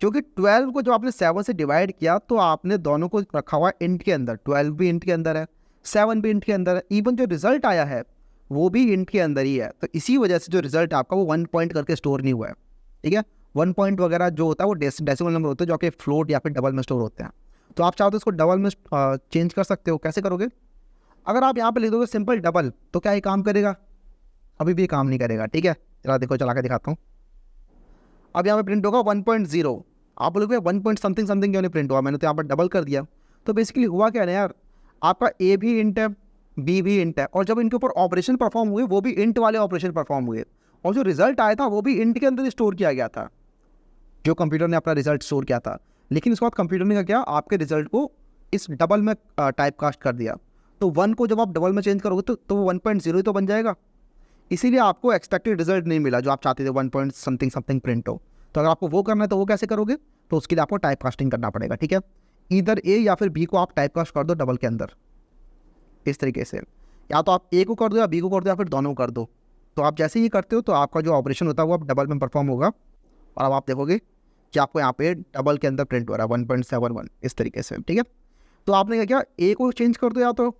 क्योंकि 12 को जो आपने 7 से डिवाइड किया तो आपने दोनों को रखा हुआ है इंट के अंदर। 12 भी इंट के अंदर है, 7 भी इंट के अंदर है, इवन जो रिजल्ट आया है वो भी इंट के अंदर ही है। तो इसी वजह से जो रिजल्ट आपका वो 1 पॉइंट करके स्टोर नहीं हुआ है, ठीक है। 1 पॉइंट वगैरह जो होता है वो डेसिमल नंबर होते हैं जो कि फ्लोट या फिर डबल में स्टोर होते हैं। तो आप चाहो तो इसको डबल में चेंज कर सकते हो। कैसे करोगे? अगर आप यहाँ पे लिख दोगे सिंपल डबल तो क्या ये काम करेगा? अभी भी काम नहीं करेगा, ठीक है। चला देखो, चला के दिखाता हूँ। अब यहाँ पे प्रिंट होगा 1.0। आप बोलोगे 1 पॉइंट समथिंग क्यों नहीं प्रिंट हुआ? मैंने तो यहाँ पर डबल कर दिया। तो बेसिकली हुआ क्या है यार, आपका ए भी इंट है, बी भी इंट है, और जब इनके ऊपर ऑपरेशन परफॉर्म हुए वो भी इंट वाले ऑपरेशन परफॉर्म हुए। और जो रिजल्ट आया था वो भी इंट के अंदर स्टोर किया गया था, जो कंप्यूटर ने अपना रिजल्ट स्टोर किया था। लेकिन उसके बाद कंप्यूटर ने क्या किया, आपके रिजल्ट को इस डबल में टाइप कास्ट कर दिया। तो 1 को जब आप डबल में चेंज करोगे तो वो 1.0 ही तो बन जाएगा। इसीलिए आपको एक्सपेक्टेड रिजल्ट नहीं मिला जो आप चाहते थे, 1 पॉइंट समथिंग समथिंग प्रिंट हो। तो अगर आपको वो करना है तो वो कैसे करोगे, तो उसके लिए आपको टाइप कास्टिंग करना पड़ेगा। ठीक है, इधर ए या फिर बी को आप टाइप कास्ट कर दो डबल के अंदर इस तरीके से, या तो आप ए को कर दो या बी को कर दो या फिर दोनों कर दो। तो आप जैसे ही करते हो तो आपका जो ऑपरेशन होता है वो अब डबल में परफॉर्म होगा, और अब आप देखोगे कि आपको यहाँ पे डबल के अंदर प्रिंट हो रहा है 1.71 इस तरीके से। ठीक है, तो आपने क्या किया, ए को चेंज कर दो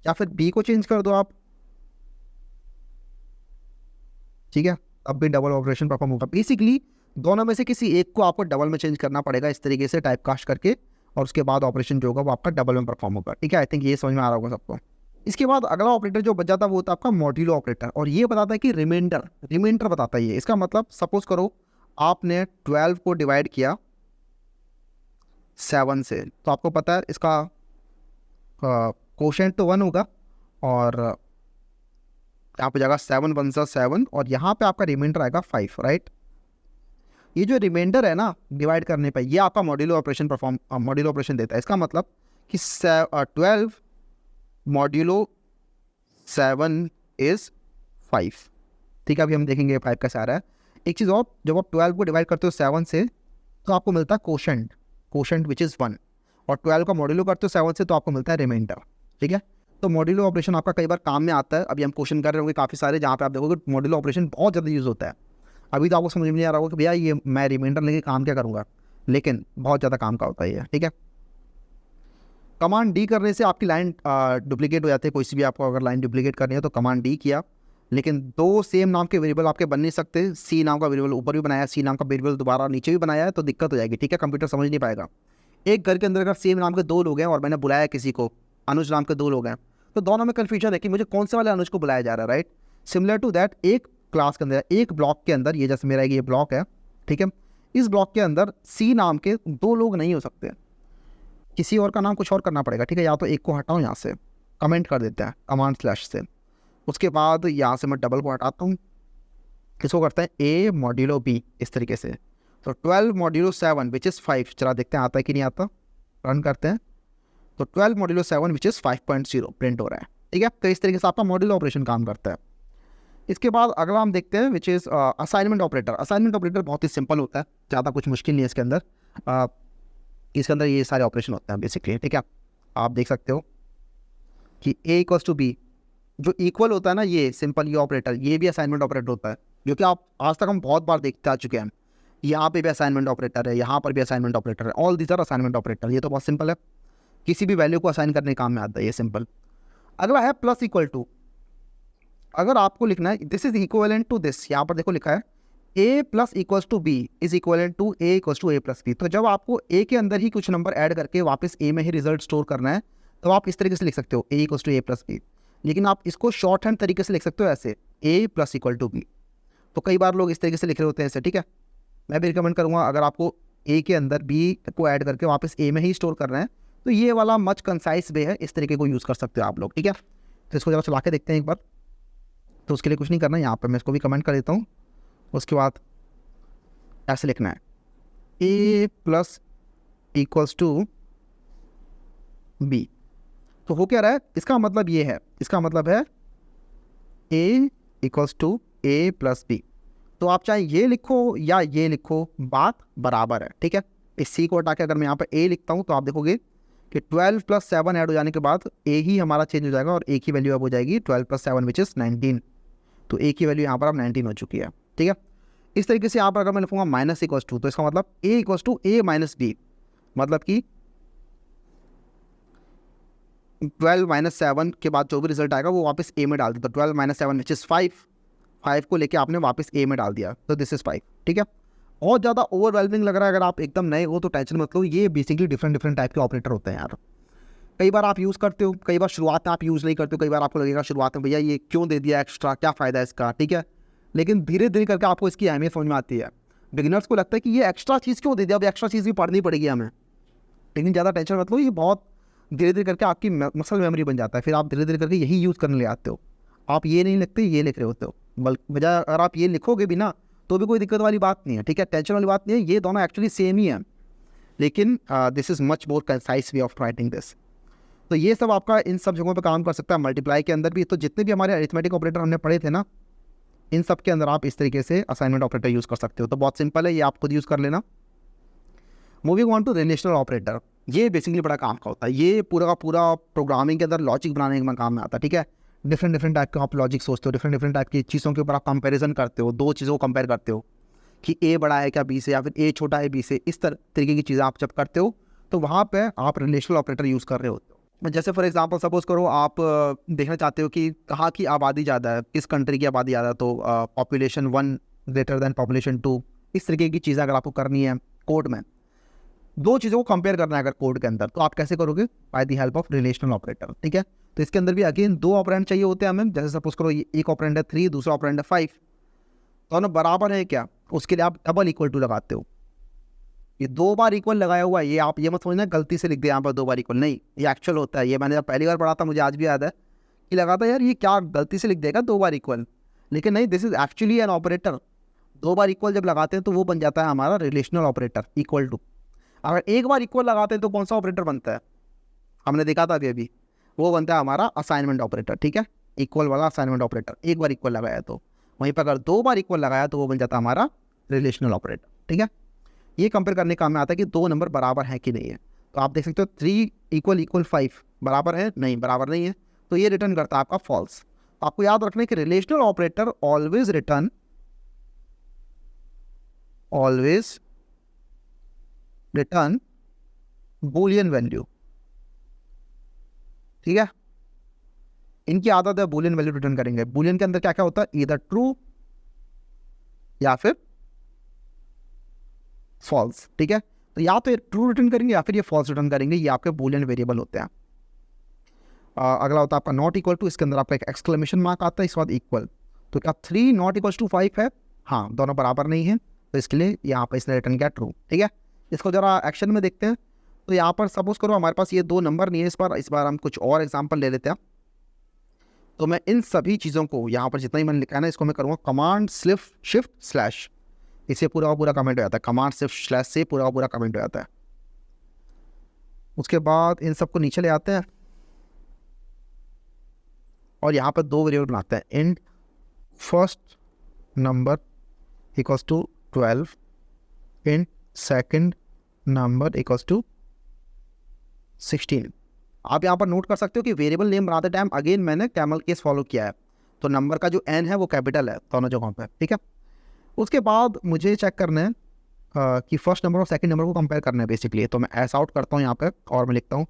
या फिर बी को चेंज कर दो आप। ठीक है, अब भी डबल ऑपरेशन परफॉर्म होगा। बेसिकली दोनों में से किसी एक को आपको डबल में चेंज करना पड़ेगा इस तरीके से टाइप कास्ट करके, और उसके बाद ऑपरेशन जो होगा वो आपका डबल में परफॉर्म होगा। ठीक है, आई थिंक ये समझ में आ रहा होगा सबको। इसके बाद अगला ऑपरेटर जो बच जाता है वो होता है आपका मॉड्यूलो ऑपरेटर, और ये बताता है कि रिमाइंडर बताता है ये। इसका मतलब सपोज करो आपने 12 को डिवाइड किया 7 से, तो आपको पता है इसका कोशेंट तो 1 होगा, और यहाँ पे जाएगा 7 1 7, और यहाँ पे आपका रिमाइंडर आएगा 5, राइट। ये जो रिमाइंडर है ना डिवाइड करने पे, ये आपका मॉड्यूलो ऑपरेशन देता है। इसका मतलब कि 12 मॉड्यूलो 7 इज़ 5। ठीक है, अभी हम देखेंगे 5 कैसे आ रहा है। एक चीज़ और, जब आप 12 को डिवाइड करते हो 7 से तो आपको मिलता है कोशेंट विच इज़ 1, और 12 का मॉड्यूलो करते हो 7 से तो आपको मिलता है रिमाइंडर। ठीक है, तो मॉड्यूलो ऑपरेशन आपका कई बार काम में आता है। अभी हम क्वेश्चन कर रहे होंगे काफ़ी सारे जहाँ पे आप देखोगे मॉड्यूलो ऑपरेशन बहुत ज़्यादा यूज़ होता है। अभी तो आपको समझ में नहीं आ रहा होगा कि भैया ये मैं रिमाइंडर लेके काम क्या करूँगा, लेकिन बहुत ज़्यादा काम का होता है ये। ठीक है, कमांड डी करने से आपकी लाइन डुप्लीकेट हो जाती है। कोई सी भी आपको अगर लाइन डुप्लीकेट करनी है तो कमांड डी किया, लेकिन 2 सेम नाम के वेरिएबल आपके बन नहीं सकते। सी नाम का वेरिएबल ऊपर भी बनाया, सी नाम का वेरिएबल दोबारा नीचे भी बनाया है, तो दिक्कत हो जाएगी। ठीक है, कंप्यूटर समझ नहीं पाएगा। एक घर के अंदर अगर सेम नाम के 2 लोग हैं और मैंने बुलाया किसी को, अनुज नाम के 2 लोग हैं, तो दोनों में कन्फ्यूजन है कि मुझे कौन से वाले अनुज को बुलाया जा रहा है, राइट। सिमिलर टू दैट एक क्लास के अंदर, एक ब्लॉक के अंदर, ये जैसे मेरा ये ब्लॉक है, ठीक है, इस ब्लॉक के अंदर सी नाम के 2 लोग नहीं हो सकते, किसी और का नाम कुछ और करना पड़ेगा। ठीक है, या तो एक को हटाऊँ, यहाँ से कमेंट कर देते हैं कमांड स्लैश से, उसके बाद यहाँ से मैं डबल को हटाता हूँ, किसको करते हैं ए मॉड्यूलो बी इस तरीके से। तो 12 मॉड्यूलो 7 विच इज़ 5, चला देखते हैं आता है कि नहीं आता, रन करते हैं। तो 12 मॉड्यूलो 7 विच इज़ 5.0 प्रिंट हो रहा है। ठीक है, तो इस तरीके से आपका मॉड्यूलो ऑपरेशन काम करता है। इसके बाद अगला हम देखते हैं which is assignment operator. Assignment operator बहुत ही सिंपल होता है, ज़्यादा कुछ मुश्किल नहीं है इसके अंदर। इसके अंदर ये सारे ऑपरेशन होते हैं बेसिकली। ठीक है, आप देख सकते हो कि ए इक्वल्स टू बी, जो इक्वल होता है ना, ये सिंपल ये ऑपरेटर, ये भी असाइनमेंट ऑपरेटर होता है, जो कि आप आज तक हम बहुत बार देखते आ चुके हैं। यहाँ पे भी असाइनमेंट ऑपरेटर है, यहाँ पर भी असाइनमेंट ऑपरेटर है, all these are assignment operator. ये तो बहुत सिंपल है, किसी भी वैल्यू को असाइन करने के काम में आता है, ये सिंपल। अगला है प्लस इक्वल टू। अगर आपको लिखना है this is equivalent to this, यहाँ पर देखो लिखा है A plus equals to B is equivalent to A equals to A plus B. तो जब आपको ए के अंदर ही कुछ नंबर ऐड करके वापस ए में ही रिजल्ट स्टोर करना है, तो आप इस तरीके से लिख सकते हो A equals to A plus B. लेकिन आप इसको शॉर्ट हैंड तरीके से लिख सकते हो ऐसे, ए प्लस इक्वल टू बी। तो कई बार लोग इस तरीके से लिख रहे होते हैं ऐसे। ठीक है, मैं भी रिकमेंड करूँगा अगर आपको ए के अंदर बी को ऐड करके वापस ए में ही स्टोर करना है, तो ये वाला मच कंसाइज वे है, इस तरीके को यूज़ कर सकते हो आप लोग। ठीक है, तो इसको जरा चला के देखते हैं एक बार। तो उसके लिए कुछ नहीं करना है, यहाँ पर मैं इसको भी कमेंट कर देता हूँ। उसके बाद ऐसे लिखना है A plus equals to B. तो हो क्या रहा है, इसका मतलब ये है, इसका मतलब है A equals to A plus B. तो आप चाहे ये लिखो या ये लिखो, बात बराबर है। ठीक है, इस सी को हटा के अगर मैं यहाँ पर ए लिखता हूँ तो आप देखोगे कि 12 प्लस 7 ऐड हो जाने के बाद ए ही हमारा चेंज हो जाएगा, और ए की वैल्यू अब हो जाएगी 12 प्लस 7 विच इज़ 19। तो ए की वैल्यू यहाँ पर अब 19 हो चुकी है। ठीक है, इस तरीके से यहाँ पर अगर मैं लिखूँगा माइनस इक्वल्स टू, तो इसका मतलब A equals to A minus B, मतलब कि 12 माइनस 7 के बाद जो भी रिजल्ट आएगा वो वापस ए में डाल दिया। तो 12 माइनस 7 विच इज़ 5 को लेके आपने वापस ए में डाल दिया, तो दिस इज़ 5। ठीक है, बहुत ज़्यादा ओवरवेलमिंग लग रहा है, अगर आप एकदम नए हो तो टेंशन मत लो, ये बेसिकली डिफरेंट टाइप के ऑपरेटर होते हैं यार। कई बार आप यूज़ करते हो, कई बार शुरुआत में आप यूज़ नहीं करते हो, कई बार आपको लगेगा शुरुआत में भैया ये क्यों दे दिया एक्स्ट्रा, क्या फ़ायदा है इसका। ठीक है, लेकिन धीरे धीरे करके आपको इसकी अहमियत समझ में आती है। बिगिनर्स को लगता है कि ये एक्स्ट्रा चीज़ क्यों दे दिया, अब एक्स्ट्रा चीज़ भी पढ़नी पड़ेगी हमें, लेकिन ज़्यादा टेंशन मत लो, ये बहुत धीरे धीरे करके आपकी मसल मेमोरी बन जाता है, फिर आप धीरे धीरे करके यही यूज़ करने ले आते हो। आप ये नहीं लिखते, ये लिख रहे होते हो। बल्कि बजाय अगर आप ये लिखोगे भी ना तो भी कोई दिक्कत वाली बात नहीं है, ठीक है, टेंशन वाली बात नहीं है, ये दोनों एक्चुअली सेम ही है, लेकिन this is much more concise way of writing this. तो ये सब आपका इन सब जगहों पे काम कर सकता है, मल्टीप्लाई के अंदर भी। तो जितने भी हमारे अरिथमेटिक ऑपरेटर हमने पढ़े थे ना, इन सब के अंदर आप इस तरीके से असाइनमेंट ऑपरेटर यूज़ कर सकते हो। तो बहुत सिंपल है, ये आप खुद यूज़ कर लेना। Moving on to relational operator, ये बेसिकली बड़ा काम का होता है, ये पूरा का पूरा प्रोग्रामिंग के अंदर लॉजिक बनाने में काम में आता है, ठीक है। डिफरेंट टाइप के आप लॉजिक सोचते हो, डिफरेंट टाइप की चीज़ों के ऊपर आप कंपैरिजन करते हो, दो चीज़ों को कंपेयर करते हो कि ए बड़ा है क्या बी से, या फिर ए छोटा है बी से, इस तरीके की चीज़ें आप जब करते हो तो वहाँ पे आप रिलेशनल ऑपरेटर यूज़ कर रहे होते हो। जैसे फॉर एग्जांपल सपोज करो आप देखना चाहते हो कि कहाँ की आबादी ज़्यादा है, किस कंट्री की आबादी ज़्यादा है, तो पॉपुलेशन 1 ग्रेटर दैन पॉपुलेशन 2, इस तरीके की चीज़ें अगर आपको करनी है कोड में, दो चीज़ों को कंपेयर करना है अगर कोड के अंदर, तो आप कैसे करोगे? By the help of relational operator, ठीक है। तो इसके अंदर भी अगेन दो ऑपरेंड चाहिए होते हैं हमें। जैसे सपोज करो एक ऑपरेंड है 3, दूसरा ऑपरेंड है 5, दोनों बराबर है क्या, उसके लिए आप डबल इक्वल टू लगाते हो। ये 2 बार इक्वल लगाया हुआ है, ये आप ये मत समझना गलती से लिख दिया यहाँ पर 2 बार इक्वल, नहीं, ये एक्चुअल होता है। ये मैंने जब पहली बार पढ़ा था मुझे आज भी याद है कि लगा था यार ये क्या गलती से लिख देगा 2 बार इक्वल, लेकिन नहीं, this is actually an operator. 2 bar equal जब लगाते हैं तो वो बन जाता है हमारा रिलेशनल ऑपरेटर, इक्वल टू। अगर एक बार इक्वल लगाते हैं तो कौन सा ऑपरेटर बनता है, हमने देखा था अभी, वो बनता है हमारा असाइनमेंट ऑपरेटर, ठीक है, इक्वल वाला असाइनमेंट ऑपरेटर। एक बार इक्वल लगाया तो, वहीं पर अगर 2 बार इक्वल लगाया तो वो बन जाता है हमारा रिलेशनल ऑपरेटर, ठीक है। ये कंपेयर करने काम में आता है कि 2 नंबर बराबर हैं कि नहीं है। तो आप देख सकते हो 3 = 5 बराबर है, नहीं बराबर नहीं है, तो ये रिटर्न करता है आपका फॉल्स। तो आपको याद रखना है कि relational operator always return Boolean value, ठीक है। इनकी आदत है बूलियन वैल्यू रिटर्न करेंगे। बूलियन के अंदर क्या क्या होता है, इधर ट्रू या फिर फॉल्स, ठीक है। तो या तो ये ट्रू रिटर्न करेंगे या फिर ये फॉल्स रिटर्न करेंगे, ये आपके बूलियन वेरिएबल होते हैं। अगला होता है आपका नॉट इक्वल टू, इसके अंदर आपका एक एक्सक्लेमेशन मार्क आता है, इसके बाद इक्वल। तो क्या 3 ≠ 5 है? हाँ, दोनों बराबर नहीं है, तो इसके लिए यहाँ पर इसने रिटर्न किया ट्रू, ठीक है। इसको जरा एक्शन में देखते हैं। तो यहाँ पर सपोज करो हमारे पास ये 2 नंबर नहीं है, इस बार हम कुछ और एग्जाम्पल ले लेते हैं। तो मैं इन सभी चीज़ों को यहाँ पर जितना ही मैंने लिखा है ना, इसको मैं करूँगा कमांड शिफ्ट स्लैश, इससे पूरा का पूरा कमेंट हो जाता है। कमांड शिफ्ट स्लैश से पूरा का पूरा कमेंट हो जाता है। उसके बाद इन सबको नीचे ले आते हैं और यहाँ पर 2 वेरिएबल बनाते हैं। Int first number equals to 12, int second number equals to 16। आप यहाँ पर नोट कर सकते हो कि वेरिएबल नेम बनाते टाइम अगेन मैंने कैमल केस फॉलो किया है, तो नंबर का जो n है वो कैपिटल है दोनों जगहों पर, ठीक है। उसके बाद मुझे चेक करना है कि फर्स्ट नंबर और सेकंड नंबर को कंपेयर करना है बेसिकली। तो मैं ऐसा आउट करता हूँ यहाँ पर और मैं लिखता हूँ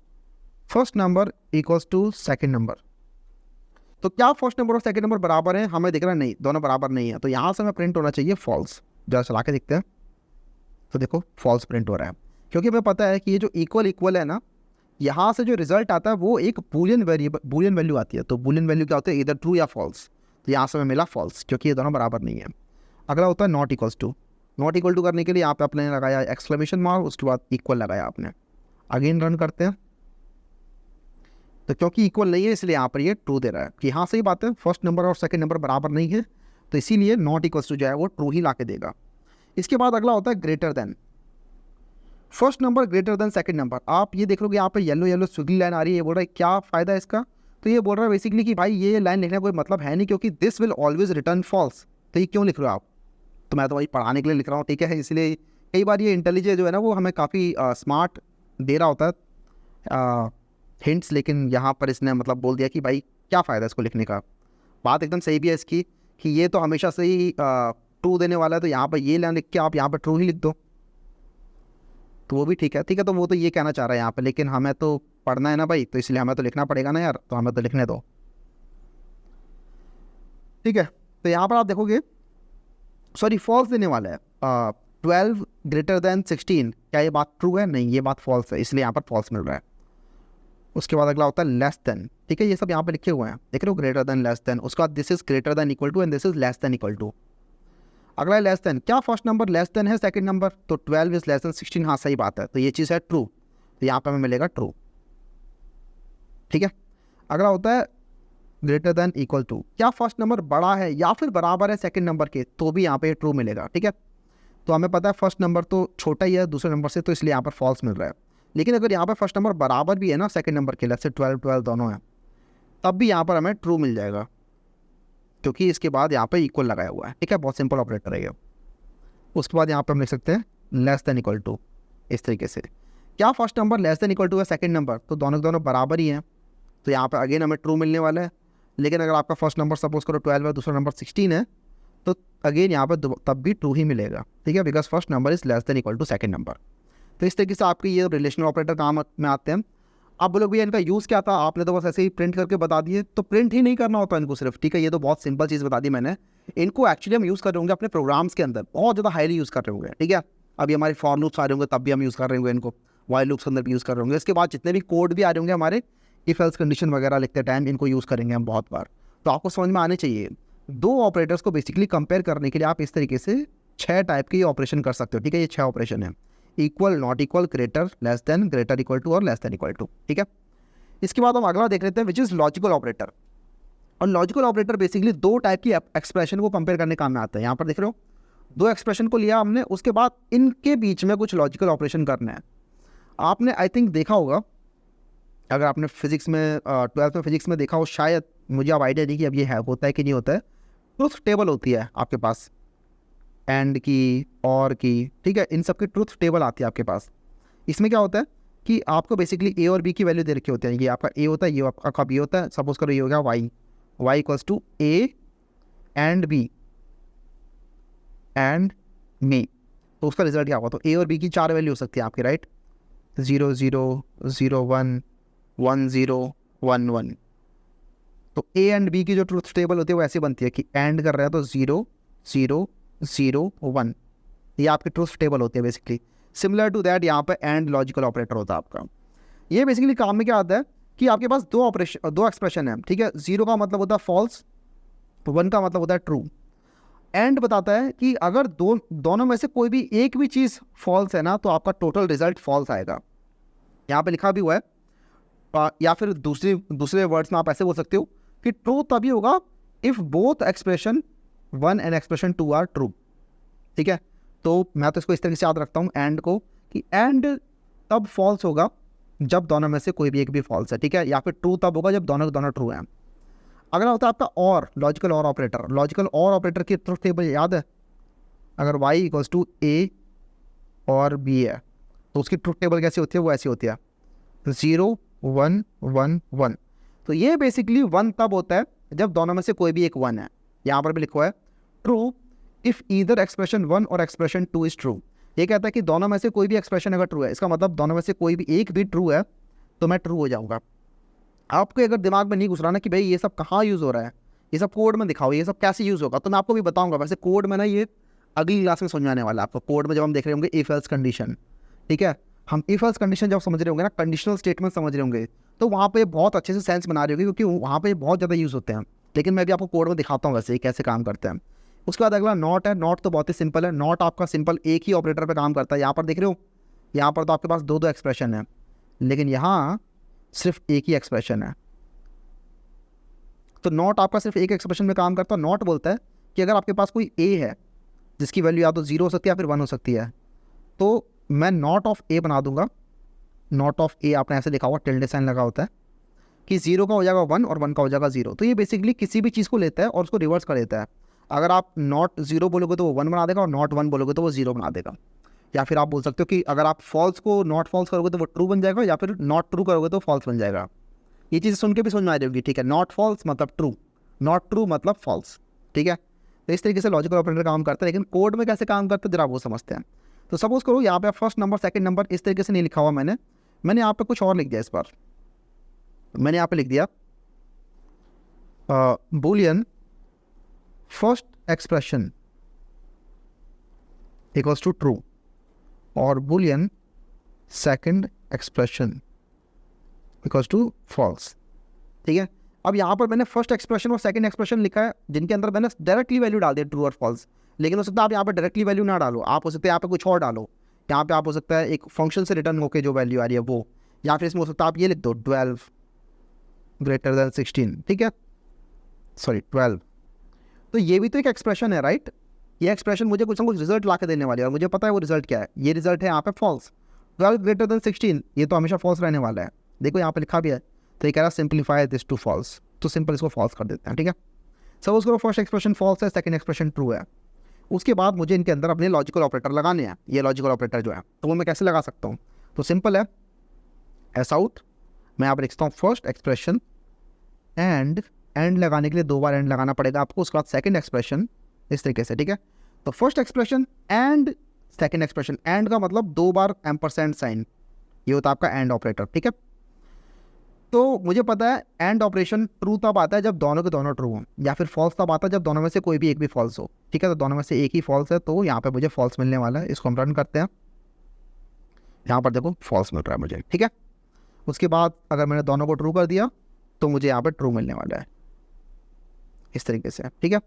first number equals to second number. तो क्या फर्स्ट नंबर और सेकंड नंबर बराबर है? हमें दिख रहा है नहीं, दोनों बराबर नहीं है। तो यहाँ से हमें प्रिंट होना चाहिए फॉल्स। जरा चला के देखते हैं, तो देखो फॉल्स प्रिंट हो रहा है, क्योंकि हमें पता है कि ये जो इक्वल है ना, यहाँ से जो रिजल्ट आता है वो एक बूलियन वैल्यू आती है। तो बूलियन वैल्यू क्या होता है, इधर ट्रू या फॉल्स। तो यहाँ से हमें मिला फॉल्स, क्योंकि ये दोनों बराबर नहीं है। अगला होता है not equals to. Not equal to करने के लिए यहाँ पे आपने लगाया एक्सक्लेमेशन मार्क, उसके बाद इक्वल लगाया आपने। अगेन रन करते हैं, तो क्योंकि इक्वल नहीं है इसलिए यहाँ पर ये ट्रू दे रहा है कि हाँ सही बात है, फर्स्ट नंबर और सेकंड नंबर बराबर नहीं है, तो इसीलिए नॉट इक्वल्स टू जो है वो ट्रू ही ला के देगा। इसके बाद अगला होता है greater than. First number greater than second number. आप ये देख लो कि यहाँ पर येलो स्विगली लाइन आ रही है, ये बोल रहा है क्या फ़ायदा है इसका? तो ये बोल रहा है बेसिकली कि भाई ये लाइन लिखने का कोई मतलब है नहीं, क्योंकि this will always return false. तो ये क्यों लिख रहे हो आप? तो मैं तो वही पढ़ाने के लिए लिख रहा हूँ, ठीक है। इसलिए कई बार ये इंटेलिजेंस जो है ना वो हमें काफ़ी स्मार्ट दे रहा होता है हिंट्स, लेकिन यहाँ पर इसने मतलब बोल दिया कि भाई क्या फ़ायदा इसको लिखने का। बात एकदम सही भी है इसकी कि ये तो हमेशा से ही ट्रू देने वाला है, तो यहाँ पर ये लाइन लिख के आप यहाँ पर ट्रू ही लिख दो, तो वो भी ठीक है, ठीक है। तो वो तो ये कहना चाह रहा है यहाँ पर, लेकिन हमें तो पढ़ना है ना भाई, तो इसलिए हमें तो लिखना पड़ेगा ना यार, तो हमें तो लिखने दो, ठीक है। तो यहाँ पर आप देखोगे सॉरी फॉल्स देने वाला है 12 ग्रेटर देन 16। क्या ये बात ट्रू है? नहीं, ये बात फॉल्स है, इसलिए यहाँ पर फॉल्स मिल रहा है। उसके बाद अगला होता है लेस देन, ठीक है। ये सब यहाँ पे लिखे हुए हैं, देख रहे हो, ग्रेटर देन, लेस देन। उसके बाद this is greater than equal to and this is less than equal to. अगला है लेस देन। क्या फर्स्ट नंबर लेस देन है सेकंड नंबर? तो 12 इज लेस देन 16, हाँ सही बात है, तो ये चीज़ है ट्रू, तो यहाँ पर हमें मिलेगा ट्रू, ठीक है। अगला होता है ग्रेटर देन इक्वल टू, क्या फर्स्ट नंबर बड़ा है या फिर बराबर है सेकंड नंबर के, तो भी यहाँ पे ट्रू मिलेगा। ठीक है, तो हमें पता है फर्स्ट नंबर तो छोटा ही है दूसरे नंबर से, तो इसलिए यहाँ पर फॉल्स मिल रहा है। लेकिन अगर यहाँ पर फर्स्ट नंबर बराबर भी है ना सेकंड नंबर के, जैसे 12 12 दोनों हैं, तब भी यहाँ पर हमें ट्रू मिल जाएगा, क्योंकि इसके बाद यहाँ पर इक्वल लगाया हुआ है। ठीक है, बहुत सिंपल ऑपरेटर है ये। उसके बाद यहाँ पर हम लिख सकते हैं लेस देन इक्वल टू, इस तरीके से। क्या first number less than equal to है सेकंड नंबर, तो दोनों के दोनों बराबर ही हैं, तो यहाँ पर अगेन हमें ट्रू मिलने वाला है। लेकिन अगर आपका फर्स्ट नंबर सपोज करो 12 है, दूसरा नंबर 16 है, तो अगेन यहाँ पर तब भी ट्रू ही मिलेगा। ठीक है, because first number is less than equal to second number. तो इस तरीके से आपके ये रिलेशनल ऑपरेटर काम में आते हैं। आप बोलोगे भैया इनका यूज़ क्या था, आपने तो बस ऐसे ही प्रिंट करके बता दिए, तो प्रिंट ही नहीं करना होता इनको सिर्फ। ठीक है, ये तो बहुत सिंपल चीज़ बता दी मैंने। इनको एक्चुअली हम यूज़ कर रहे होंगे अपने प्रोग्राम्स के अंदर, बहुत ज़्यादा हाईली यूज़ कर रहे होंगे। ठीक है, अभी हमारे फॉर लूप्स आ रहे होंगे तब भी हम यूज़ कर रहे होंगे इनको, वाइल लूप्स के अंदर भी यूज़ कर रहे होंगे। इसके बाद जितने भी कोड भी आ रहे होंगे हमारे इफ एल्स कंडीशन वगैरह लिखते टाइम, इनको यूज़ करेंगे हम बहुत बार। तो आपको समझ में आने चाहिए। दो ऑपरेटर्स को बेसिकली कंपेयर करने के लिए आप इस तरीके से 6 टाइप के ऑपरेशन कर सकते हो। ठीक है, ये 6 ऑपरेशन है, equal, not equal, greater, less than, greater equal to और लेस देन इक्वल टू। ठीक है, इसके बाद हम अगला देख लेते हैं विच इज़ लॉजिकल ऑपरेटर। और लॉजिकल ऑपरेटर बेसिकली 2 टाइप की एक्सप्रेशन को कंपेयर करने काम में आता है। यहाँ पर देख रहे हो 2 एक्सप्रेशन को लिया हमने, उसके बाद इनके बीच में कुछ लॉजिकल ऑपरेशन करना है। आपने आई थिंक देखा होगा, अगर आपने फिजिक्स में 12th में फिजिक्स में देखा हो शायद, मुझे अब आइडिया नहीं कि अब ये है होता है कि नहीं होता है। ट्रुथ टेबल होती है आपके पास, एंड की, और की, ठीक है, इन सब की ट्रुथ टेबल आती है आपके पास। इसमें क्या होता है कि आपको बेसिकली ए और बी की वैल्यू दे रखे होते हैं। ये आपका ए होता है, ये आपका बी होता है। सपोज करो ये हो गया Y equals to A and B तो उसका रिजल्ट क्या होगा, तो ए और बी की 4 वैल्यू हो सकती है आपकी, राइट। 0 0 0 1 1 0 1 1। तो ए एंड बी की जो ट्रुथ टेबल होती है वो ऐसी बनती है कि एंड कर रहा है तो 0 0 0 1, ये आपकी ट्रुथ टेबल होती है बेसिकली। सिमिलर टू दैट यहाँ पे एंड लॉजिकल ऑपरेटर होता है आपका। ये बेसिकली काम में क्या आता है कि आपके पास 2 एक्सप्रेशन है। ठीक है, 0 का मतलब होता है फॉल्स, 1 का मतलब होता है ट्रू। एंड बताता है कि अगर दोनों में से कोई भी एक भी चीज़ फॉल्स है ना, तो आपका टोटल रिजल्ट फॉल्स आएगा। यहाँ पे लिखा भी हुआ है, या फिर दूसरे वर्ड्स में आप ऐसे बोल सकते हो कि ट्रू तभी होगा if both expression 1 and expression 2 are true. ठीक है, तो मैं तो इसको इस तरीके से याद रखता हूँ एंड को, कि एंड तब फॉल्स होगा जब दोनों में से कोई भी एक भी फॉल्स है। ठीक है, या फिर ट्रू तब होगा जब दोनों के दोनों ट्रू हैं। अगला होता है आपका और, लॉजिकल और ऑपरेटर। लॉजिकल और ऑपरेटर की ट्रुथ टेबल याद है, अगर y इक्वल्स टू ए और b है तो उसकी ट्रुथ टेबल कैसी होती है, वो ऐसी होती है 0 1 1 1। तो ये बेसिकली 1 तब होता है जब दोनों में से कोई भी एक 1 है। यहाँ पर भी लिखा हुआ है ट्रू इफ़ ईदर एक्सप्रेशन 1 और एक्सप्रेशन 2 इज़ ट्रू। ये कहता है कि दोनों में से कोई भी एक्सप्रेशन अगर ट्रू है, इसका मतलब दोनों में से कोई भी एक भी ट्रू है तो मैं ट्रू हो जाऊँगा। आपको अगर दिमाग में नहीं घुस रहा ना कि भाई ये सब कहाँ यूज़ हो रहा है, ये सब कोड में दिखाओ, ये सब कैसे यूज़ होगा, तो मैं आपको भी बताऊंगा। वैसे कोड में ना ये अगली क्लास में समझाने वाला है आपको। कोड में जब हम देख रहे होंगे इफ एल्स कंडीशन, ठीक है, हम इफ एल्स कंडीशन जब समझ रहे होंगे ना, कंडीशनल स्टेटमेंट समझ रहे होंगे, तो वहाँ पे बहुत अच्छे से सेंस बना रहे होंगे, क्योंकि वहाँ पे बहुत ज़्यादा यूज़ होते हैं। लेकिन मैं भी आपको कोड में दिखाता हूँ वैसे कैसे काम करते हैं। उसके बाद अगला नॉट है। नॉट तो बहुत ही सिंपल है। नॉट आपका सिंपल एक ही ऑपरेटर पर काम करता है। यहाँ पर देख रहे हो, यहाँ पर तो आपके पास 2 एक्सप्रेशन है, लेकिन यहाँ सिर्फ एक ही एक्सप्रेशन है। तो नॉट आपका सिर्फ एक एक्सप्रेशन में काम करता है। नॉट बोलता है कि अगर आपके पास कोई ए है जिसकी वैल्यू या तो 0 हो सकती है या फिर 1 हो सकती है, तो मैं नॉट ऑफ ए बना दूंगा। नॉट ऑफ ए आपने ऐसे देखा होगा, टिल्डे साइन लगा होता है कि 0 का हो जाएगा 1 और 1 का हो जाएगा 0। तो ये बेसिकली किसी भी चीज़ को लेता है और उसको रिवर्स कर देता है। अगर आप नॉट 0 बोलोगे तो वो 1 बना देगा, और नॉट 1 बोलोगे तो वो 0 बना देगा। या फिर आप बोल सकते हो कि अगर आप फॉल्स को नॉट फॉल्स करोगे तो वो ट्रू बन जाएगा, या फिर नॉट ट्रू करोगे तो फॉल्स बन जाएगा। ये चीज़ सुन के भी समझ में आ रही होगी, ठीक है। नॉट फॉल्स मतलब ट्रू, नॉट ट्रू मतलब फॉल्स, ठीक है। तो इस तरीके से लॉजिकल ऑपरेटर काम करता है। लेकिन कोड में कैसे काम करता है जरा वो समझते हैं। तो सपोज करो यहाँ पे फर्स्ट नंबर सेकंड नंबर इस तरीके से नहीं लिखा हुआ मैंने यहाँ पे कुछ और लिख दिया। इस बार मैंने यहाँ पे लिख दिया Boolean first expression equals to true और Boolean second expression equals to false, ठीक है। अब यहाँ पर मैंने फर्स्ट एक्सप्रेशन और सेकंड एक्सप्रेशन लिखा है, जिनके अंदर मैंने डायरेक्टली वैल्यू डाल दिया ट्रू और फॉल्स। लेकिन हो सकता है आप यहाँ पर डायरेक्टली वैल्यू ना डालो, आप हो सकता है यहाँ पे कुछ और डालो। यहाँ पे आप हो सकता है एक फंक्शन से रिटर्न होकर जो वैल्यू आ रही है वो, या फिर इसमें हो सकता है आप ये लिख दो 12 ग्रेटर देन 16, ठीक है। सॉरी 12। तो ये भी तो एक एक्सप्रेशन है राइट। ये एक्सप्रेशन मुझे कुछ ना कुछ रिजल्ट ला के देने वाली है और मुझे पता है वो रिजल्ट क्या है। ये रिजल्ट है यहाँ पे फॉल्स। 12 ग्रेटर देन 16 ये तो हमेशा फॉल्स रहने वाला है। देखो यहाँ पे लिखा भी है, तो ये कह रहा है सिंप्लीफाई दिस टू फॉल्स, तो सिंपल इसको फॉल्स कर देते हैं। ठीक है, सपोज करो फर्स्ट एक्सप्रेशन फॉल्स है, सेकंड एक्सप्रेशन ट्रू है। उसके बाद मुझे इनके अंदर अपने लॉजिकल ऑपरेटर लगाने हैं। ये लॉजिकल ऑपरेटर जो है तो वो मैं कैसे लगा सकता हूँ, तो सिंपल है, एस आउट मैं यहाँ पर लिखता हूँ फर्स्ट एक्सप्रेशन एंड लगाने के लिए 2 बार एंड लगाना पड़ेगा आपको। उसके बाद सेकंड एक्सप्रेशन इस तरीके से। ठीक है, तो first expression and second expression, and का मतलब 2 बार एम्परसेंड साइन, ये होता है आपका एंड ऑपरेटर। ठीक है, तो मुझे पता है एंड ऑपरेशन ट्रू तब आता है जब दोनों के दोनों ट्रू हों, या फिर फॉल्स तब आता है जब दोनों में से कोई भी एक भी फॉल्स हो। ठीक है, तो दोनों में से एक ही फॉल्स है, तो यहाँ पे मुझे फॉल्स मिलने वाला है। इसको हम रन करते हैं, यहाँ पर देखो फॉल्स मिल रहा है मुझे। ठीक है, उसके बाद अगर मैंने दोनों को ट्रू कर दिया तो मुझे यहाँ पर ट्रू मिलने वाला है इस तरीके से। ठीक है,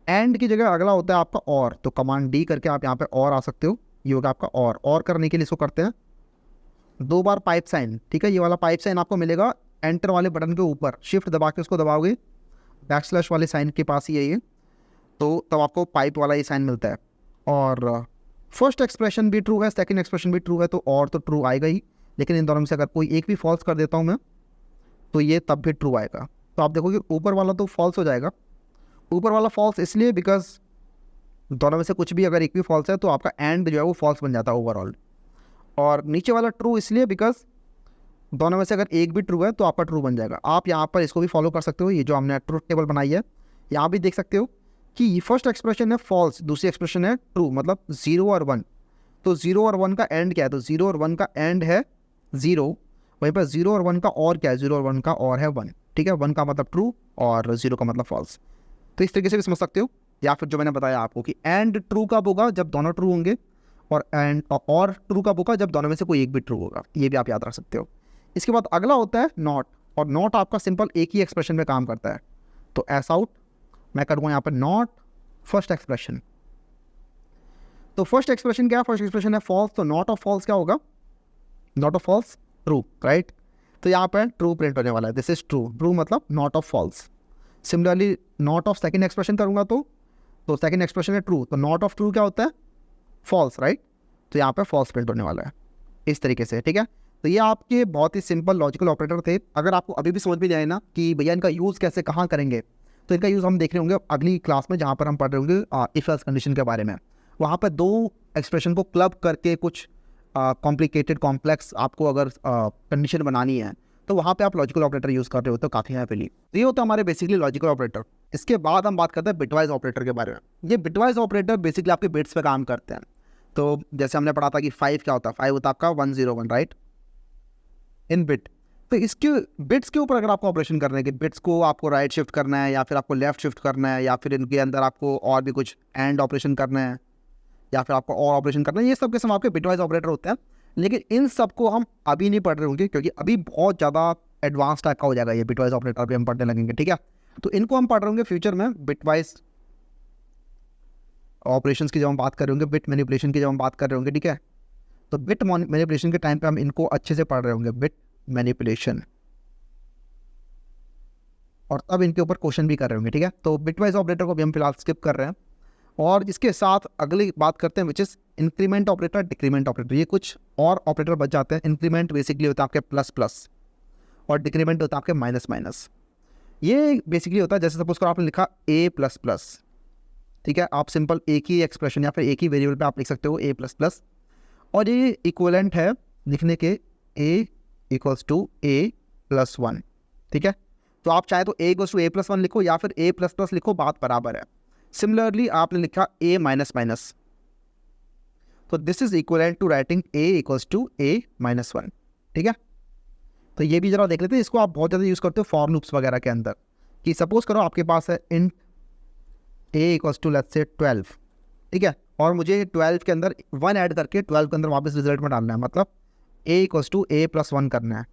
एंड की जगह अगला होता है आपका और, तो कमांड डी करके आप यहाँ पे और आ सकते हो। ये होगा आपका और करने के लिए इसको करते हैं 2 बार पाइप साइन। ठीक है, ये वाला पाइप साइन आपको मिलेगा एंटर वाले बटन के ऊपर, शिफ्ट दबा के उसको दबाओगे बैकस्लैश वाले साइन के पास ही है ये, तो तब आपको पाइप वाला ये साइन मिलता है। और फर्स्ट एक्सप्रेशन भी ट्रू है, सेकंड एक्सप्रेशन भी ट्रू है, तो और तो ट्रू आएगा ही, लेकिन इन दोनों में से अगर कोई एक भी फॉल्स कर देता हूँ मैं तो ये तब भी ट्रू आएगा। तो आप देखोगे ऊपर वाला तो फॉल्स हो जाएगा। ऊपर वाला फॉल्स इसलिए बिकॉज दोनों में से कुछ भी अगर एक भी फॉल्स है तो आपका एंड जो है वो फॉल्स बन जाता है ओवरऑल। और नीचे वाला ट्रू इसलिए बिकॉज दोनों में से अगर एक भी ट्रू है तो आपका ट्रू बन जाएगा। आप यहाँ पर इसको भी फॉलो कर सकते हो, ये जो हमने ट्रूथ टेबल बनाई है यहाँ भी देख सकते हो कि फर्स्ट एक्सप्रेशन है फॉल्स, दूसरी एक्सप्रेशन है ट्रू, मतलब 0 और 1। तो 0 और 1 का एंड क्या है, तो 0 और 1 का एंड है 0, वहीं पर 0 और 1 का और क्या है, 0 और 1 का और है 1। ठीक है, 1 का मतलब ट्रू और 0 का मतलब फॉल्स। तो इस तरीके से भी समझ सकते हो। या फिर जो मैंने बताया आपको कि एंड ट्रू कब होगा, जब दोनों ट्रू होंगे, और एंड और ट्रू कब होगा, जब दोनों में से कोई एक भी ट्रू होगा। ये भी आप याद रख सकते हो। इसके बाद अगला होता है नॉट, और नॉट आपका सिंपल एक ही एक्सप्रेशन में काम करता है। तो एस आउट मैं करूँगा यहाँ पर नॉट फर्स्ट एक्सप्रेशन। तो फर्स्ट एक्सप्रेशन क्या है, फर्स्ट एक्सप्रेशन है फॉल्स, तो नॉट ऑफ फॉल्स क्या होगा, not of false true, right. तो यहाँ पर ट्रू प्रिंट होने वाला है, दिस इज ट्रू, ट्रू मतलब not of false. Similarly not of second expression करूँगा तो सेकंड एक्सप्रेशन है ट्रू, तो नॉट ऑफ ट्रू क्या होता है, फॉल्स, राइट। तो यहाँ पे फॉल्स प्रिंट होने वाला है इस तरीके से। ठीक है, तो ये आपके बहुत ही सिंपल लॉजिकल ऑपरेटर थे। अगर आपको अभी भी समझ में नहीं आए ना कि भैया इनका यूज़ कैसे कहाँ करेंगे, तो इनका यूज़ हम देख रहे होंगे अगली क्लास में, जहाँ पर हम पढ़ रहे होंगे इफ एल्स कंडीशन के बारे में। वहाँ पर 2 एक्सप्रेशन को क्लब करके कुछ कॉम्प्लिकेटेड कॉम्प्लेक्स आपको अगर कंडीशन बनानी है, तो वहाँ पे आप लॉजिकल ऑपरेटर यूज़ कर रहे हो तो काफ़ी हैप्पीली। तो ये होता है हमारे बेसिकली लॉजिकल ऑपरेटर। इसके बाद हम बात करते हैं बिटवाइज ऑपरेटर के बारे में। ये बिटवाइज ऑपरेटर बेसिकली आपके बिट्स पे काम करते हैं। तो जैसे हमने पढ़ा था कि 5 क्या होता है, 5 होता है आपका 101, राइट, इन बिट। तो इसके बिट्स के ऊपर अगर आपको ऑपरेशन करना है कि बिट्स को आपको राइट शिफ्ट करना है, या फिर आपको लेफ्ट शिफ्ट करना है, या फिर इनके अंदर आपको और भी कुछ एंड ऑपरेशन करना है, या फिर आपको और ऑपरेशन करना है, ये सब के सब आपके बिटवाइज ऑपरेटर होते हैं। लेकिन इन सब को हम अभी नहीं पढ़ रहे होंगे, क्योंकि अभी बहुत ज़्यादा एडवांस टाइप का हो जाएगा ये बिटवाइज ऑपरेटर, भी हम पढ़ने लगेंगे। ठीक है, तो इनको हम पढ़ रहे होंगे फ्यूचर में बिटवाइज ऑपरेशंस की जब हम बात कर रहे होंगे, बिट मैनिपुलेशन की जब हम बात कर रहे होंगे। ठीक है, तो बिट मैनिपुलेशन के टाइम पे हम इनको अच्छे से पढ़ रहे होंगे, बिट मैनिपुलेशन, और तब इनके ऊपर क्वेश्चन भी कर रहे होंगे। ठीक है, तो बिटवाइज ऑपरेटर को भी हम फिलहाल स्किप कर रहे हैं, और इसके साथ अगली बात करते हैं which is increment operator, decrement operator. ये कुछ और ऑपरेटर बच जाते हैं। इंक्रीमेंट बेसिकली होता है आपके प्लस प्लस, और डिक्रीमेंट होता है आपके माइनस माइनस। ये बेसिकली होता है जैसे सपोज करो आपने लिखा ए प्लस प्लस। ठीक है, आप सिंपल एक ही एक्सप्रेशन या फिर एक ही वेरिएबल पे आप लिख सकते हो ए प्लस प्लस, और ये इक्वलेंट है लिखने के ए इक्वल्स टू ए प्लस 1। ठीक है, तो आप चाहे तो ए इक्वल्स टू ए प्लस 1 लिखो, या फिर ए प्लस प्लस लिखो, बात बराबर है। सिमिलरली आपने लिखा ए माइनस माइनस, तो this is equivalent to writing A equals to A minus 1। ठीक है, तो ये भी जरा देख लेते हैं। इसको आप बहुत ज़्यादा यूज़ करते हो फॉर लूप्स वगैरह के अंदर, कि सपोज करो आपके पास है int A equals to let's say 12। ठीक है, और मुझे 12 के अंदर 1 ऐड करके 12 के अंदर वापस रिजल्ट में डालना है, मतलब A equals to A plus 1 करना है।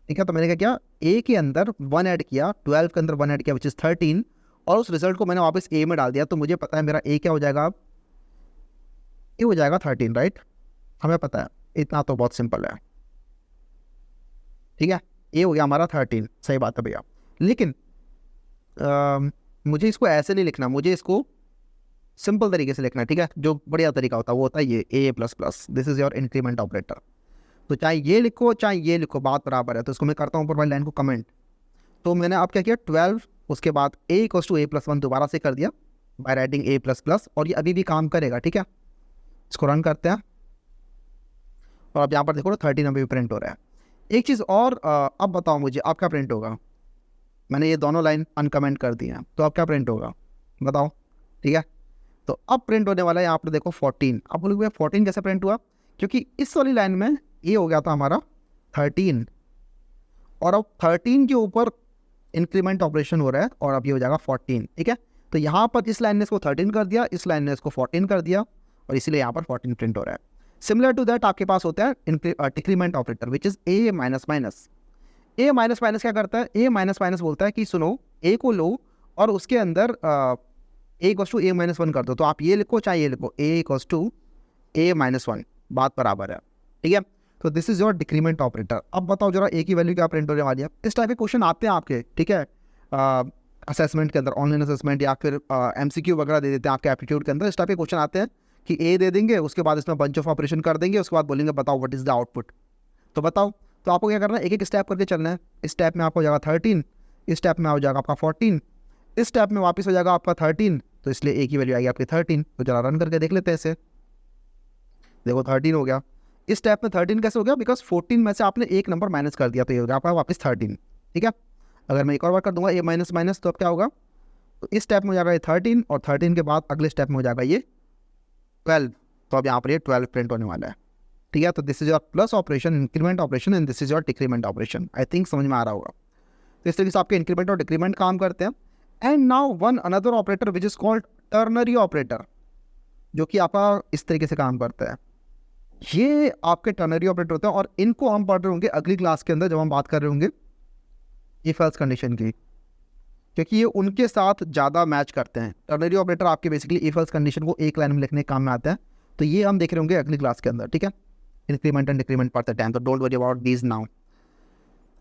ठीक है, तो मैंने क्या किया, ए के अंदर 1 ऐड किया, 12 के अंदर 1 ऐड किया विच इज़ 13, और उस रिजल्ट को मैंने वापस ए में डाल दिया। तो मुझे पता है मेरा ए क्या हो जाएगा, अब ए हो जाएगा 13, राइट। हमें पता है, इतना तो बहुत सिंपल है। ठीक है, ए हो गया हमारा 13, सही बात है भैया। लेकिन मुझे इसको ऐसे नहीं लिखना, मुझे इसको सिंपल तरीके से लिखना है, ठीक है। जो बढ़िया तरीका होता है वो होता है ये A plus plus, this is your increment operator. तो चाहे ये लिखो चाहे ये लिखो, बात बराबर है। तो इसको मैं करता हूँ ऊपर वाली लाइन को कमेंट। तो मैंने अब क्या किया, 12 उसके बाद ए इक्वल्स टू ए प्लस 1 दोबारा से कर दिया by writing a plus plus, और ये अभी भी काम करेगा, ठीक है। इसको रन करते हैं और अब यहाँ पर देखो ना 13 अभी भी प्रिंट हो रहा है। एक चीज़ और, अब बताओ मुझे अब क्या प्रिंट होगा। मैंने ये दोनों लाइन अनकमेंट कर दी हैं, तो अब क्या प्रिंट होगा बताओ, ठीक है। तो अब प्रिंट होने वाला है यहाँ पर देखो 14। अब बोलोगे 14 कैसे प्रिंट हुआ, क्योंकि इस वाली लाइन में ये हो गया था हमारा 13, और अब 13 के ऊपर इंक्रीमेंट ऑपरेशन हो रहा है और अब ये हो जाएगा 14, ठीक है। तो यहाँ पर इस लाइन ने इसको 13 कर दिया, इस लाइन ने इसको 14 कर दिया, और इसीलिए यहाँ पर 14 प्रिंट हो रहा है। सिमिलर टू दैट आपके पास होता है decrement operator which is a minus minus. A minus minus क्या करता है, ए माइनस माइनस बोलता है कि सुनो ए को लो और उसके अंदर ए इक्वल्स टू ए माइनस 1 कर दो। तो आप ये लिखो चाहे ये लिखो, ए इक्वल्स टू ए माइनस 1, बात बराबर है, ठीक है। तो this is your decrement operator. अब बताओ जरा ए की वैल्यू क्या प्रिंट होने वाली है। इस टाइप के क्वेश्चन आते हैं आपके, ठीक है, असेसमेंट के अंदर, ऑनलाइन असेसमेंट या फिर एमसीक्यू वगैरह दे देते हैं आपके एप्टीट्यूड के अंदर। इस टाइप के क्वेश्चन आते हैं कि ए दे देंगे, उसके बाद इसमें बंच ऑफ ऑपरेशन कर देंगे, उसके बाद बोलेंगे बताओ व्हाट इज द आउटपुट। तो बताओ, तो आपको क्या करना है, एक एक स्टेप करके चलना है। इस स्टेप में आपको हो जाएगा 13, इस स्टेप में हो जाएगा आपका 14, इस स्टेप में वापस हो जाएगा आपका 13, तो इसलिए ए की वैल्यू आएगी आपकी 13। तो जरा रन करके देख लेते हैं इसे, देखो 13 हो गया। इस स्टेप में 13 कैसे हो गया, बिकॉज 14 में से आपने एक नंबर माइनस कर दिया, तो ये हो गया आपका वापस 13, ठीक है। अगर मैं एक और बार कर दूंगा ए माइनस माइनस, तो अब क्या होगा, तो इस स्टेप में हो जाएगा ये 13, और 13 के बाद अगले स्टेप में हो जाएगा ये 12। तो अब यहाँ पर ये 12 प्रिंट होने वाला है, ठीक है। तो this is your plus operation, increment operation, and this is your decrement operation. I think समझ में आ रहा होगा। तो इस तरीके से आपके इंक्रीमेंट और डिक्रीमेंट काम करते हैं। And now one another operator which is called ternary operator, जो कि आपका इस तरीके से काम करता है। ये आपके टर्नरी ऑपरेटर होते हैं, और इनको हम पढ़ रहे होंगे अगली क्लास के अंदर जब हम बात कर रहे होंगे इफ एल्स कंडीशन की, क्योंकि ये उनके साथ ज़्यादा मैच करते हैं। टर्नरी ऑपरेटर आपके बेसिकली इफ एल्स कंडीशन को एक लाइन में लिखने के काम में आते हैं। तो ये हम देख रहे होंगे अगली क्लास के अंदर, ठीक है, इंक्रीमेंट एंड डिक्रीमेंट पढ़ते टाइम। तो don't worry about these now.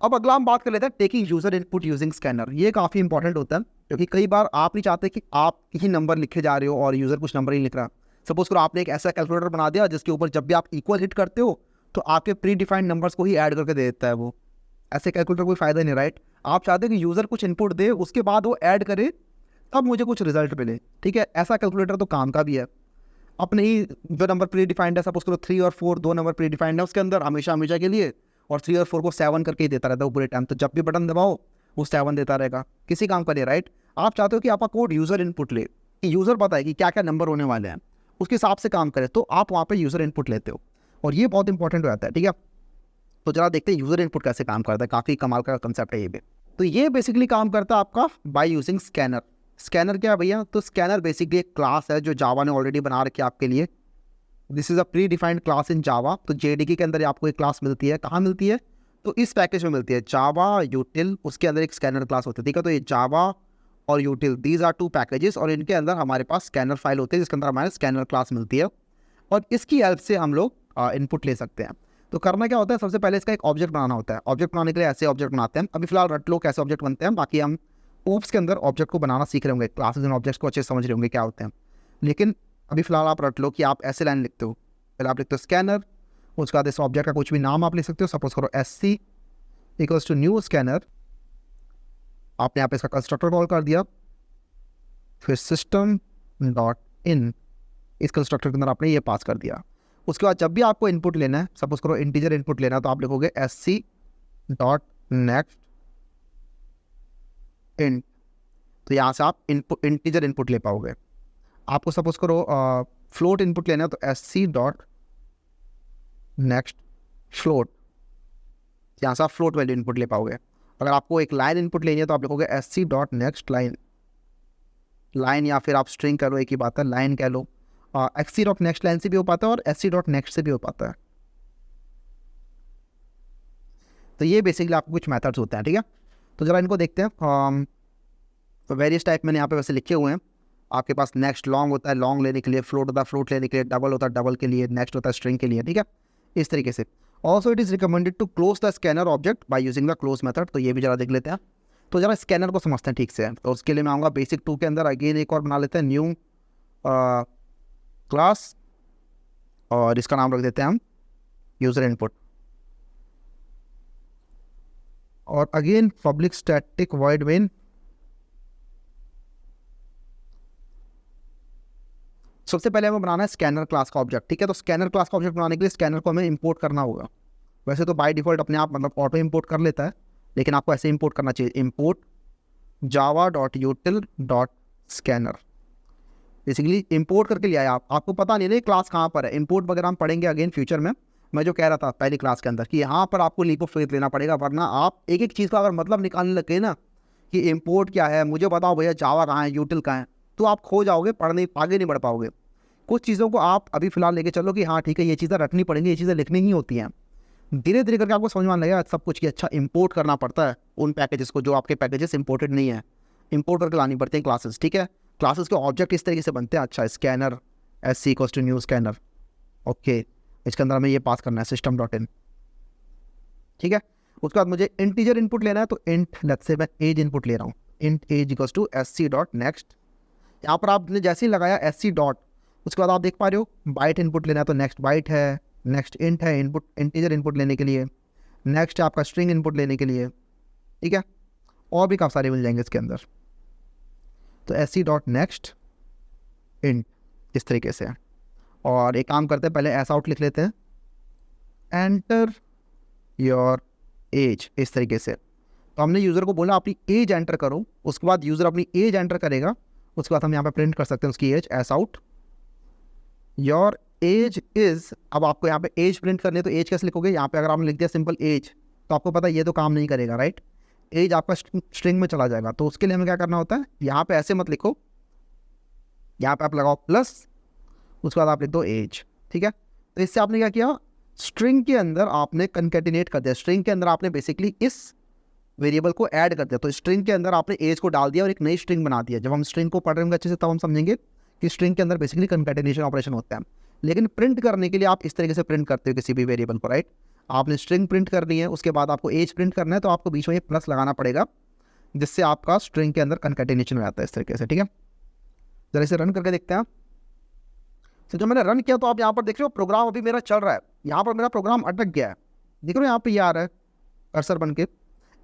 अब अगला हम बात कर लेते हैं taking user input using scanner. ये काफ़ी इंपॉर्टेंट होता है, क्योंकि कई बार आप नहीं चाहते कि आप ही नंबर लिखे जा रहे हो और यूज़र कुछ नंबर ही लिख रहा। सपोज करो आपने एक ऐसा कैलकुलेटर बना दिया जिसके ऊपर जब भी आप इक्वल हिट करते हो तो आपके प्री डिफाइंड नंबर्स को ही ऐड करके दे देता है वो। ऐसे कैलकुलेटर कोई फ़ायदा नहीं, राइट। आप चाहते हो कि यूज़र कुछ इनपुट दे, उसके बाद वो ऐड करे, तब मुझे कुछ रिजल्ट मिले, ठीक है। ऐसा कैलकुलेटर तो काम का भी है। अपने ही जो नंबर प्री डिफाइंड है, सपोज करो 3 और 4 दो नंबर प्री डिफाइंड है उसके अंदर हमेशा हमेशा के लिए, और 3 और 4 को 7 करके ही देता रहता है वो पूरे टाइम। तो जब भी बटन दबाओ वो 7 देता रहेगा, किसी काम का नहीं, राइट। आप चाहते हो कि आपका कोड यूज़र इनपुट ले, कि यूज़र पता है कि क्या क्या नंबर होने वाले हैं, उसके हिसाब से काम करे, तो आप वहाँ पे यूज़र इनपुट लेते हो, और ये बहुत इंपॉर्टेंट हो जाता है, ठीक है। तो जरा देखते हैं यूज़र इनपुट कैसे काम करता है। काफ़ी कमाल का कंसेप्ट है ये भी। तो ये बेसिकली काम करता है आपका बाय यूजिंग स्कैनर। स्कैनर क्या है भैया, तो स्कैनर बेसिकली एक क्लास है जो जावा ने ऑलरेडी बना रखी है आपके लिए। This is a predefined class in Java. तो जेडीके के अंदर आपको एक क्लास मिलती है, कहाँ मिलती है, तो इस पैकेज में मिलती है, जावा यूटिल, उसके अंदर एक स्कैनर क्लास होती है, ठीक है। तो ये जावा और यूटिल, दीज आर 2 पैकेजेस, और इनके अंदर हमारे पास स्कैनर फाइल होती है जिसके अंदर हमारे स्कैनर क्लास मिलती है, और इसकी हेल्प से हम लोग इनपुट ले सकते हैं। तो करना क्या होता है, सबसे पहले इसका एक ऑब्जेक्ट बनाना होता है। ऑब्जेक्ट बनाने के लिए ऐसे ऑब्जेक्ट बनाते हैं। अभी फिलहाल रट लो कैसे ऑब्जेक्ट बनते हैं, बाकी हम ओप्स के अंदर ऑब्जेक्ट को बनाना सीख रहे होंगे, क्लासेस एंड ऑब्जेक्ट्स को अच्छे समझ रहे होंगे क्या होते हैं। लेकिन अभी फिलहाल आप रट लो कि आप ऐसे लाइन लिखते हो, पहले आप लिखते हो स्कैनर, उसके बाद इस ऑब्जेक्ट का कुछ भी नाम आप लिख सकते हो। सपोज करो SC equals to new scanner, आपने यहाँ पे इसका कंस्ट्रक्टर कॉल कर दिया, फिर सिस्टम डॉट इन, इस कंस्ट्रक्टर के अंदर आपने ये पास कर दिया। उसके बाद जब भी आपको इनपुट लेना है, सपोज करो इंटीजर इनपुट लेना है, तो आप लिखोगे SC डॉट नेक्स्ट इंट। तो यहाँ से आप इनपुट इंटीजर इनपुट ले पाओगे। आपको सपोज करो फ्लोट इनपुट लेना है, तो SC डॉट नेक्स्ट फ्लोट, यहाँ से आप फ्लोट वैल्यू इनपुट ले पाओगे। अगर आपको एक लाइन इनपुट लेनी है तो आप लिखोगे SC dot next line, line या फिर आप स्ट्रिंग करो, एक ही बात है, लाइन कह लो। SC डॉट नेक्स्ट लाइन से भी हो पाता है और SC डॉट नेक्स्ट से भी हो पाता है। तो ये बेसिकली आपको कुछ मेथड्स होते हैं, ठीक है। तो जरा इनको देखते हैं। तो वेरियस टाइप मैंने यहाँ पे वैसे लिखे हुए हैं। आपके पास नेक्स्ट लॉन्ग होता है, लॉन्ग लेने के लिए, फ्लोट होता है फ्लोट लेने के लिए, डबल होता है डबल के लिए, नेक्स्ट होता है स्ट्रिंग के लिए, ठीक है, इस तरीके से। Also it is recommended to close the scanner object by using the close method. तो ये भी जरा देख लेते हैं। तो जरा स्कैनर को समझते हैं ठीक से। तो उसके लिए मैं आऊँगा बेसिक 2 के अंदर, अगेन एक और बना लेते हैं न्यू क्लास, और इसका नाम रख देते हैं हम यूज़र इनपुट, और again public static void main. सबसे पहले हमें बनाना है स्कैनर क्लास का ऑब्जेक्ट, ठीक है। तो स्कैनर क्लास का ऑब्जेक्ट बनाने के लिए स्कैनर को हमें इंपोर्ट करना होगा। वैसे तो बाय डिफॉल्ट अपने आप मतलब ऑटो इंपोर्ट कर लेता है, लेकिन आपको ऐसे इंपोर्ट करना चाहिए, इंपोर्ट java.util.scanner। बेसिकली इंपोर्ट करके लिया है आपको पता नहीं है क्लास कहाँ पर है। इंपोर्ट वगैरह हम पढ़ेंगे अगेन फ्यूचर में। मैं जो कह रहा था पहली क्लास के अंदर कि यहाँ पर आपको लीप ऑफ फेथ लेना पड़ेगा, वरना आप एक एक चीज़ का अगर मतलब निकालने लगे ना कि इंपोर्ट क्या है, मुझे बताओ भैया जावा कहाँ है, यूटिल कहाँ है, तो आप खो जाओगे, पढ़ने आगे नहीं बढ़ पाओगे। कुछ चीज़ों को आप अभी फिलहाल लेके चलो कि हाँ ठीक है ये चीज़ें रखनी पड़ेंगी, ये चीज़ें लिखनी ही होती हैं। धीरे धीरे करके आपको समझ में आने लगेगा सब कुछ कि अच्छा इंपोर्ट करना पड़ता है उन पैकेजेस को जो आपके पैकेजेस इंपोर्टेड नहीं है, इंपोर्ट करके लानी पड़ती है क्लासेस, ठीक है। क्लासेस के ऑब्जेक्ट इस तरीके से बनते हैं। अच्छा scanner SC = new scanner, okay, इसके अंदर हमें ये पास करना है system.in, ठीक है। उसके बाद मुझे इंटीजर इनपुट लेना है, तो इंट लेट्स से मैं एज इनपुट ले रहा हूँ, इंट एज = SC.next। यहाँ पर आपने जैसे ही लगाया SC डॉट, उसके बाद आप देख पा रहे हो बाइट इनपुट लेना है, तो नेक्स्ट बाइट है, नेक्स्ट इंट है इनपुट इंटीजर इनपुट लेने के लिए, नेक्स्ट है आपका स्ट्रिंग इनपुट लेने के लिए, ठीक है। और भी काफ़ी सारे मिल जाएंगे इसके अंदर। तो SC.next इंट इस तरीके से। और एक काम करते हैं, पहले एस आउट लिख लेते हैं, एंटर योर एज, इस तरीके से। तो हमने यूज़र को बोला अपनी एज एंटर करो, उसके बाद यूज़र अपनी एज एंटर करेगा, उसके बाद हम यहाँ पे प्रिंट कर सकते हैं उसकी age, s out your age is. अब आपको यहाँ पे एज प्रिंट करनी है, तो एज कैसे लिखोगे, यहाँ पे अगर आपने लिख दिया सिंपल एज, तो आपको पता है ये तो काम नहीं करेगा, राइट। एज आपका स्ट्रिंग में चला जाएगा। तो उसके लिए हमें क्या करना होता है, यहाँ पे ऐसे मत लिखो, यहाँ पे आप लगाओ प्लस, उसके बाद आप लिख दो एज, ठीक है। तो इससे आपने क्या किया, स्ट्रिंग के अंदर आपने कंकैटिनेट कर दिया, स्ट्रिंग के अंदर आपने बेसिकली इस वेरिएबल को ऐड कर दिया। तो स्ट्रिंग के अंदर आपने एज को डाल दिया और एक नई स्ट्रिंग बना दिया। जब हम स्ट्रिंग को पढ़ रहे होंगे अच्छे से, तब हम समझेंगे कि स्ट्रिंग के अंदर बेसिकली कंकैटिनेशन ऑपरेशन होता है। लेकिन प्रिंट करने के लिए आप इस तरीके से प्रिंट करते हो किसी भी वेरिएबल को, राइट। आपने स्ट्रिंग प्रिंट करनी है, उसके बाद आपको एज प्रिंट करना है, तो आपको बीच में ये प्लस लगाना पड़ेगा, जिससे आपका स्ट्रिंग के अंदर कंकैटिनेशन हो जाता है इस तरीके से, ठीक है। जरा इसे रन करके देखते हैं। तो जब मैंने रन किया तो आप यहाँ पर देख रहे हो प्रोग्राम अभी मेरा चल रहा है, यहाँ पर मेरा प्रोग्राम अटक गया है, देख रहे हो यहाँ पे ये आ रहा है कर्सर बन के,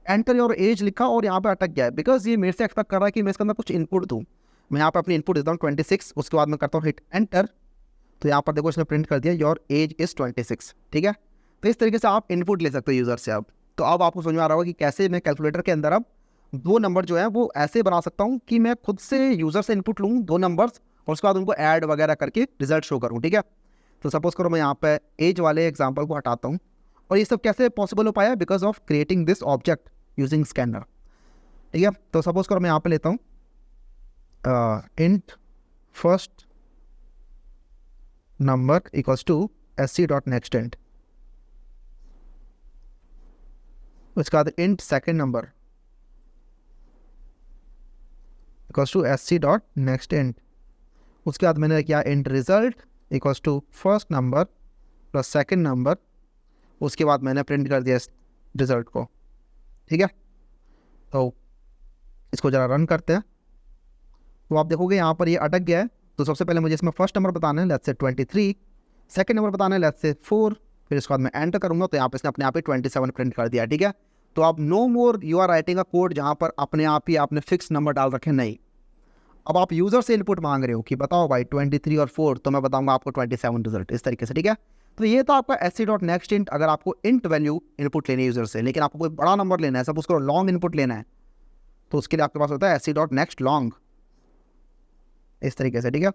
एंटर योर एज लिखा और यहाँ पे अटक गया है, बिकॉज ये मेरे से एक्सपेक्ट कर रहा है कि मैं इसके अंदर कुछ इनपुट दूँ। मैं यहाँ पर अपनी इनपुट देता हूँ 26, उसके बाद मैं करता हूँ हिट एंटर, तो यहाँ पर देखो इसने प्रिंट कर दिया योर एज इज़ 26, ठीक है। तो इस तरीके से आप इनपुट ले सकते हो यूज़र से। अब तो अब आपको समझ में आ रहा होगा कि कैसे मैं कैलकुलेटर के अंदर अब दो नंबर जो है वो ऐसे बना सकता हूँ कि मैं खुद से यूज़र से इनपुट लूँ 2 नंबर्स, और उसके बाद उनको ऐड वगैरह करके रिजल्ट शो करूँ, ठीक है। तो सपोज करो मैं यहाँ पे एज वाले एग्जांपल को हटाता हूँ, और ये सब कैसे पॉसिबल हो पाया, because of creating this object using scanner, ठीक है। तो सपोज करो मैं यहाँ पे लेता हूँ int first number = SC.next int, उसके बाद int second number = SC.next int, उसके बाद मैंने किया int result = first number plus second number, उसके बाद मैंने प्रिंट कर दिया रिजल्ट को, ठीक है। तो इसको ज़रा रन करते हैं, तो आप देखोगे यहाँ पर ये अटक गया है। तो सबसे पहले मुझे इसमें फर्स्ट नंबर बताना है, लेट्स से 23, सेकेंड नंबर बताना है, लेट्स से 4, फिर इसके बाद मैं एंटर करूँगा, तो यहाँ पे इसने अपने आप ही 27 प्रिंट कर दिया, ठीक है। तो अब no more you are writing a code जहाँ पर अपने आप ही आपने फिक्स नंबर डाल रखे, नहीं। अब आप यूज़र से इनपुट मांग रहे हो कि बताओ भाई 23 और 4, तो मैं बताऊंगा आपको 27 रिजल्ट, इस तरीके से, ठीक है। तो ये तो आपका SC.next इंट, अगर आपको इंट वैल्यू इनपुट लेनी है यूज़र से, लेकिन आपको कोई बड़ा नंबर लेना है, सब उसको लॉन्ग इनपुट लेना है, तो उसके लिए आपके पास होता है SC.next लॉन्ग, इस तरीके से, ठीक है।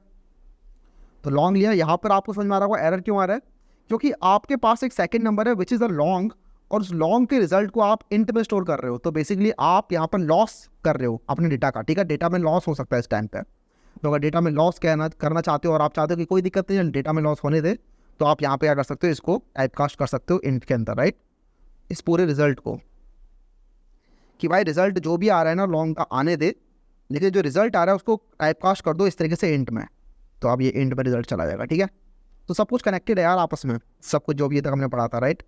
तो लॉन्ग लिया, यहाँ पर आपको समझ में आ रहा होगा एरर क्यों आ रहा है, क्योंकि आपके पास एक सेकेंड नंबर है विच इज़ अ लॉन्ग, और उस लॉन्ग के रिजल्ट को आप इंट में स्टोर कर रहे हो। तो बेसिकली आप यहाँ पर लॉस कर रहे हो अपने डेटा का, ठीक है। डेटा में लॉस हो सकता है इस टाइम पे, तो अगर डेटा में लॉस करना चाहते हो और आप चाहते हो कि कोई दिक्कत नहीं है, डेटा में लॉस होने दे, तो आप यहाँ पे क्या कर सकते हो, इसको टाइपकास्ट कर सकते हो इंट के अंदर, राइट, इस पूरे रिजल्ट को, कि भाई रिजल्ट जो भी आ रहा है ना लॉन्ग का आने दे, लेकिन जो रिजल्ट आ रहा है उसको टाइपकास्ट कर दो इस तरीके से इंट में, तो अब ये इंट में रिजल्ट चला जाएगा, ठीक है। तो सब कुछ कनेक्टेड है यार आपस में, सब कुछ जो भी तक हमने पढ़ा था, राइट।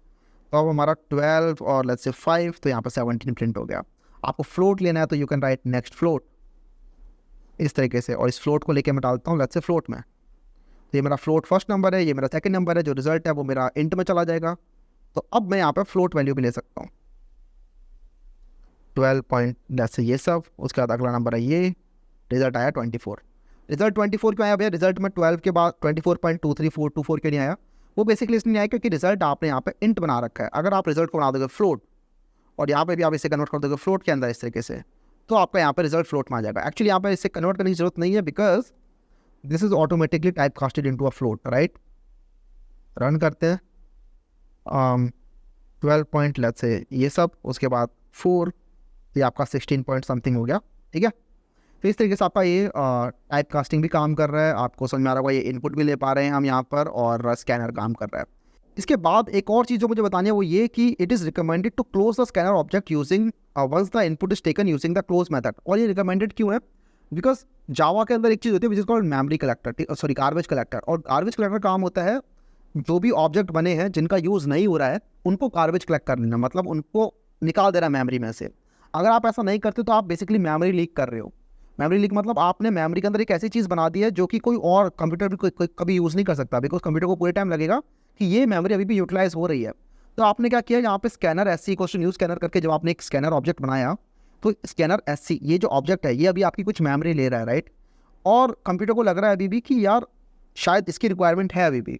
तो अब हमारा 12 और लेट्स से 5, तो यहाँ पर 17 प्रिंट हो गया। आपको फ्लोट लेना है तो you can write next float इस तरीके से, और इस फ्लोट को लेके मैं डालता हूँ लेट्स से फ्लोट में। तो ये मेरा फ्लोट फर्स्ट नंबर है, ये मेरा सेकंड नंबर है, जो रिजल्ट है वो मेरा इंट में चला जाएगा। तो अब मैं यहाँ पे फ्लोट वैल्यू भी ले सकता हूँ 12 पॉइंट जैसे ये सब। उसके बाद अगला नंबर है ये, रिजल्ट आया 24। रिजल्ट 24 क्यों आया भैया? रिजल्ट में 12 के बाद 24.23424 क्यों नहीं आया? वो बेसिकली इसलिए नहीं आया क्योंकि रिजल्ट आपने यहाँ पे इंट बना रखा है। अगर आप रिजल्ट को बना दोगे फ्लोट और यहाँ पे भी आप इसे कन्वर्ट कर दोगे फ्लोट के अंदर इस तरीके से, तो आपका यहाँ पे रिजल्ट फ्लोट में आ जाएगा। एक्चुअली यहाँ पे इसे कन्वर्ट करने की जरूरत नहीं है because this is automatically type casted into a float, right. Run करते हैं 12 पॉइंट लेट्स से ये सब, उसके बाद 4, ये आपका 16 पॉइंट समथिंग हो गया, ठीक है। तो इस तरीके से आपका ये टाइप कास्टिंग भी काम कर रहा है, आपको समझ में आ रहा होगा, ये इनपुट भी ले पा रहे हैं हम यहाँ पर, और स्कैनर काम कर रहा है। इसके बाद एक और चीज़ जो मुझे बतानी है वो ये कि it is recommended to close the scanner object using once the input is taken using the close method. और ये रिकमेंडेड क्यों है? बिकॉज जावा के अंदर एक चीज़ होती है which is called memory collector, sorry garbage collector. और गार्बेज कलेक्टर काम होता है जो भी ऑब्जेक्ट बने हैं जिनका यूज़ नहीं हो रहा है उनको गार्बेज कलेक्ट कर लेना, मतलब उनको निकाल देना मेमोरी में से। अगर आप ऐसा नहीं करते तो आप बेसिकली मेमोरी लीक कर रहे हो। मेमोरी लीक मतलब आपने मेमोरी के अंदर एक ऐसी चीज़ बना दी है जो कि कोई और कंप्यूटर भी कभी यूज़ नहीं कर सकता, बिकॉज कंप्यूटर को पूरे टाइम लगेगा कि ये मेमोरी अभी भी यूटिलाइज हो रही है। तो आपने क्या किया, यहाँ पे scanner SC question use scanner करके जब आपने एक स्कैनर ऑब्जेक्ट बनाया तो स्कैनर एससी ये जो ऑब्जेक्ट है ये अभी आपकी कुछ मेमोरी ले रहा है, राइट। और कंप्यूटर को लग रहा है अभी भी कि यार शायद इसकी रिक्वायरमेंट है अभी भी,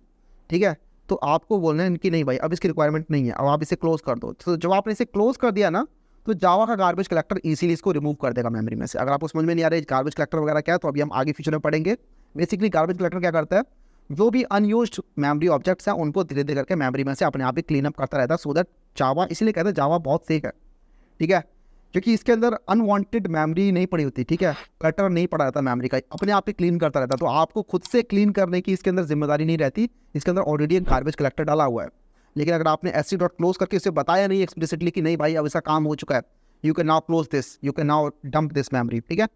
ठीक है। तो आपको बोलना है कि नहीं भाई अब इसकी रिक्वायरमेंट नहीं है, अब आप इसे क्लोज कर दो। तो जब आपने इसे क्लोज कर दिया ना तो जावा का गार्बेज कलेक्टर इजीली इसको रिमूव कर देगा मेमोरी में से। अगर आपको समझ में नहीं आ रहा है गार्बेज कलेक्टर वगैरह क्या है तो अभी हम आगे फ्यूचर में पढ़ेंगे। बेसिकली गार्बेज कलेक्टर क्या करता है, जो भी अनयूज्ड मेमोरी ऑब्जेक्ट्स हैं उनको धीरे धीरे करके मेमोरी में से अपने आप ही क्लीन अप करता रहता है, सो दैट जावा, इसीलिए कहते हैं जावा बहुत सेफ है, ठीक है, क्योंकि इसके अंदर अनवांटेड मेमोरी नहीं पड़ी होती, ठीक है। कटर नहीं पड़ा रहता मेमोरी का, अपने आप ही क्लीन करता रहता है। तो आपको खुद से क्लीन करने की इसके अंदर जिम्मेदारी नहीं रहती, इसके अंदर ऑलरेडी एक गार्बेज कलेक्टर डाला हुआ है। लेकिन अगर आपने एससी डॉट क्लोज करके इसे बताया नहीं एक्सप्लिसिटली कि नहीं भाई अब इसका काम हो चुका है, you can now close this, you can now dump this memory, ठीक है,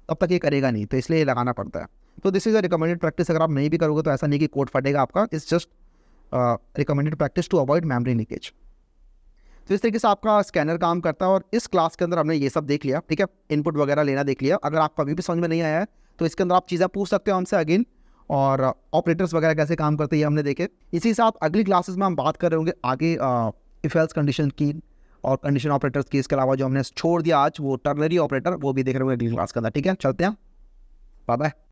तब तक ये करेगा नहीं। तो इसलिए ये लगाना पड़ता है। तो this is a recommended practice. अगर आप नहीं भी करोगे तो ऐसा नहीं कि कोड फटेगा आपका, it's just recommended practice to avoid memory leakage. तो इस तरीके से आपका स्कैनर काम करता है। और इस क्लास के अंदर हमने ये सब देख लिया, ठीक है, इनपुट वगैरह लेना देख लिया। अगर आपको अभी भी समझ में नहीं आया है तो इसके अंदर आप चीज़ें पूछ सकते हो हमसे अगेन, और ऑपरेटर्स वगैरह कैसे काम करते हैं ये हमने देखे। इसी साथ अगली क्लासेस में हम बात कर रहे होंगे आगे इफ एल्स कंडीशन की और कंडीशन ऑपरेटर्स की। इसके अलावा जो हमने छोड़ दिया आज वो टर्नरी ऑपरेटर, वो भी देख रहे होंगे अगली क्लास के अंदर, ठीक है। चलते हैं, बाय बाय।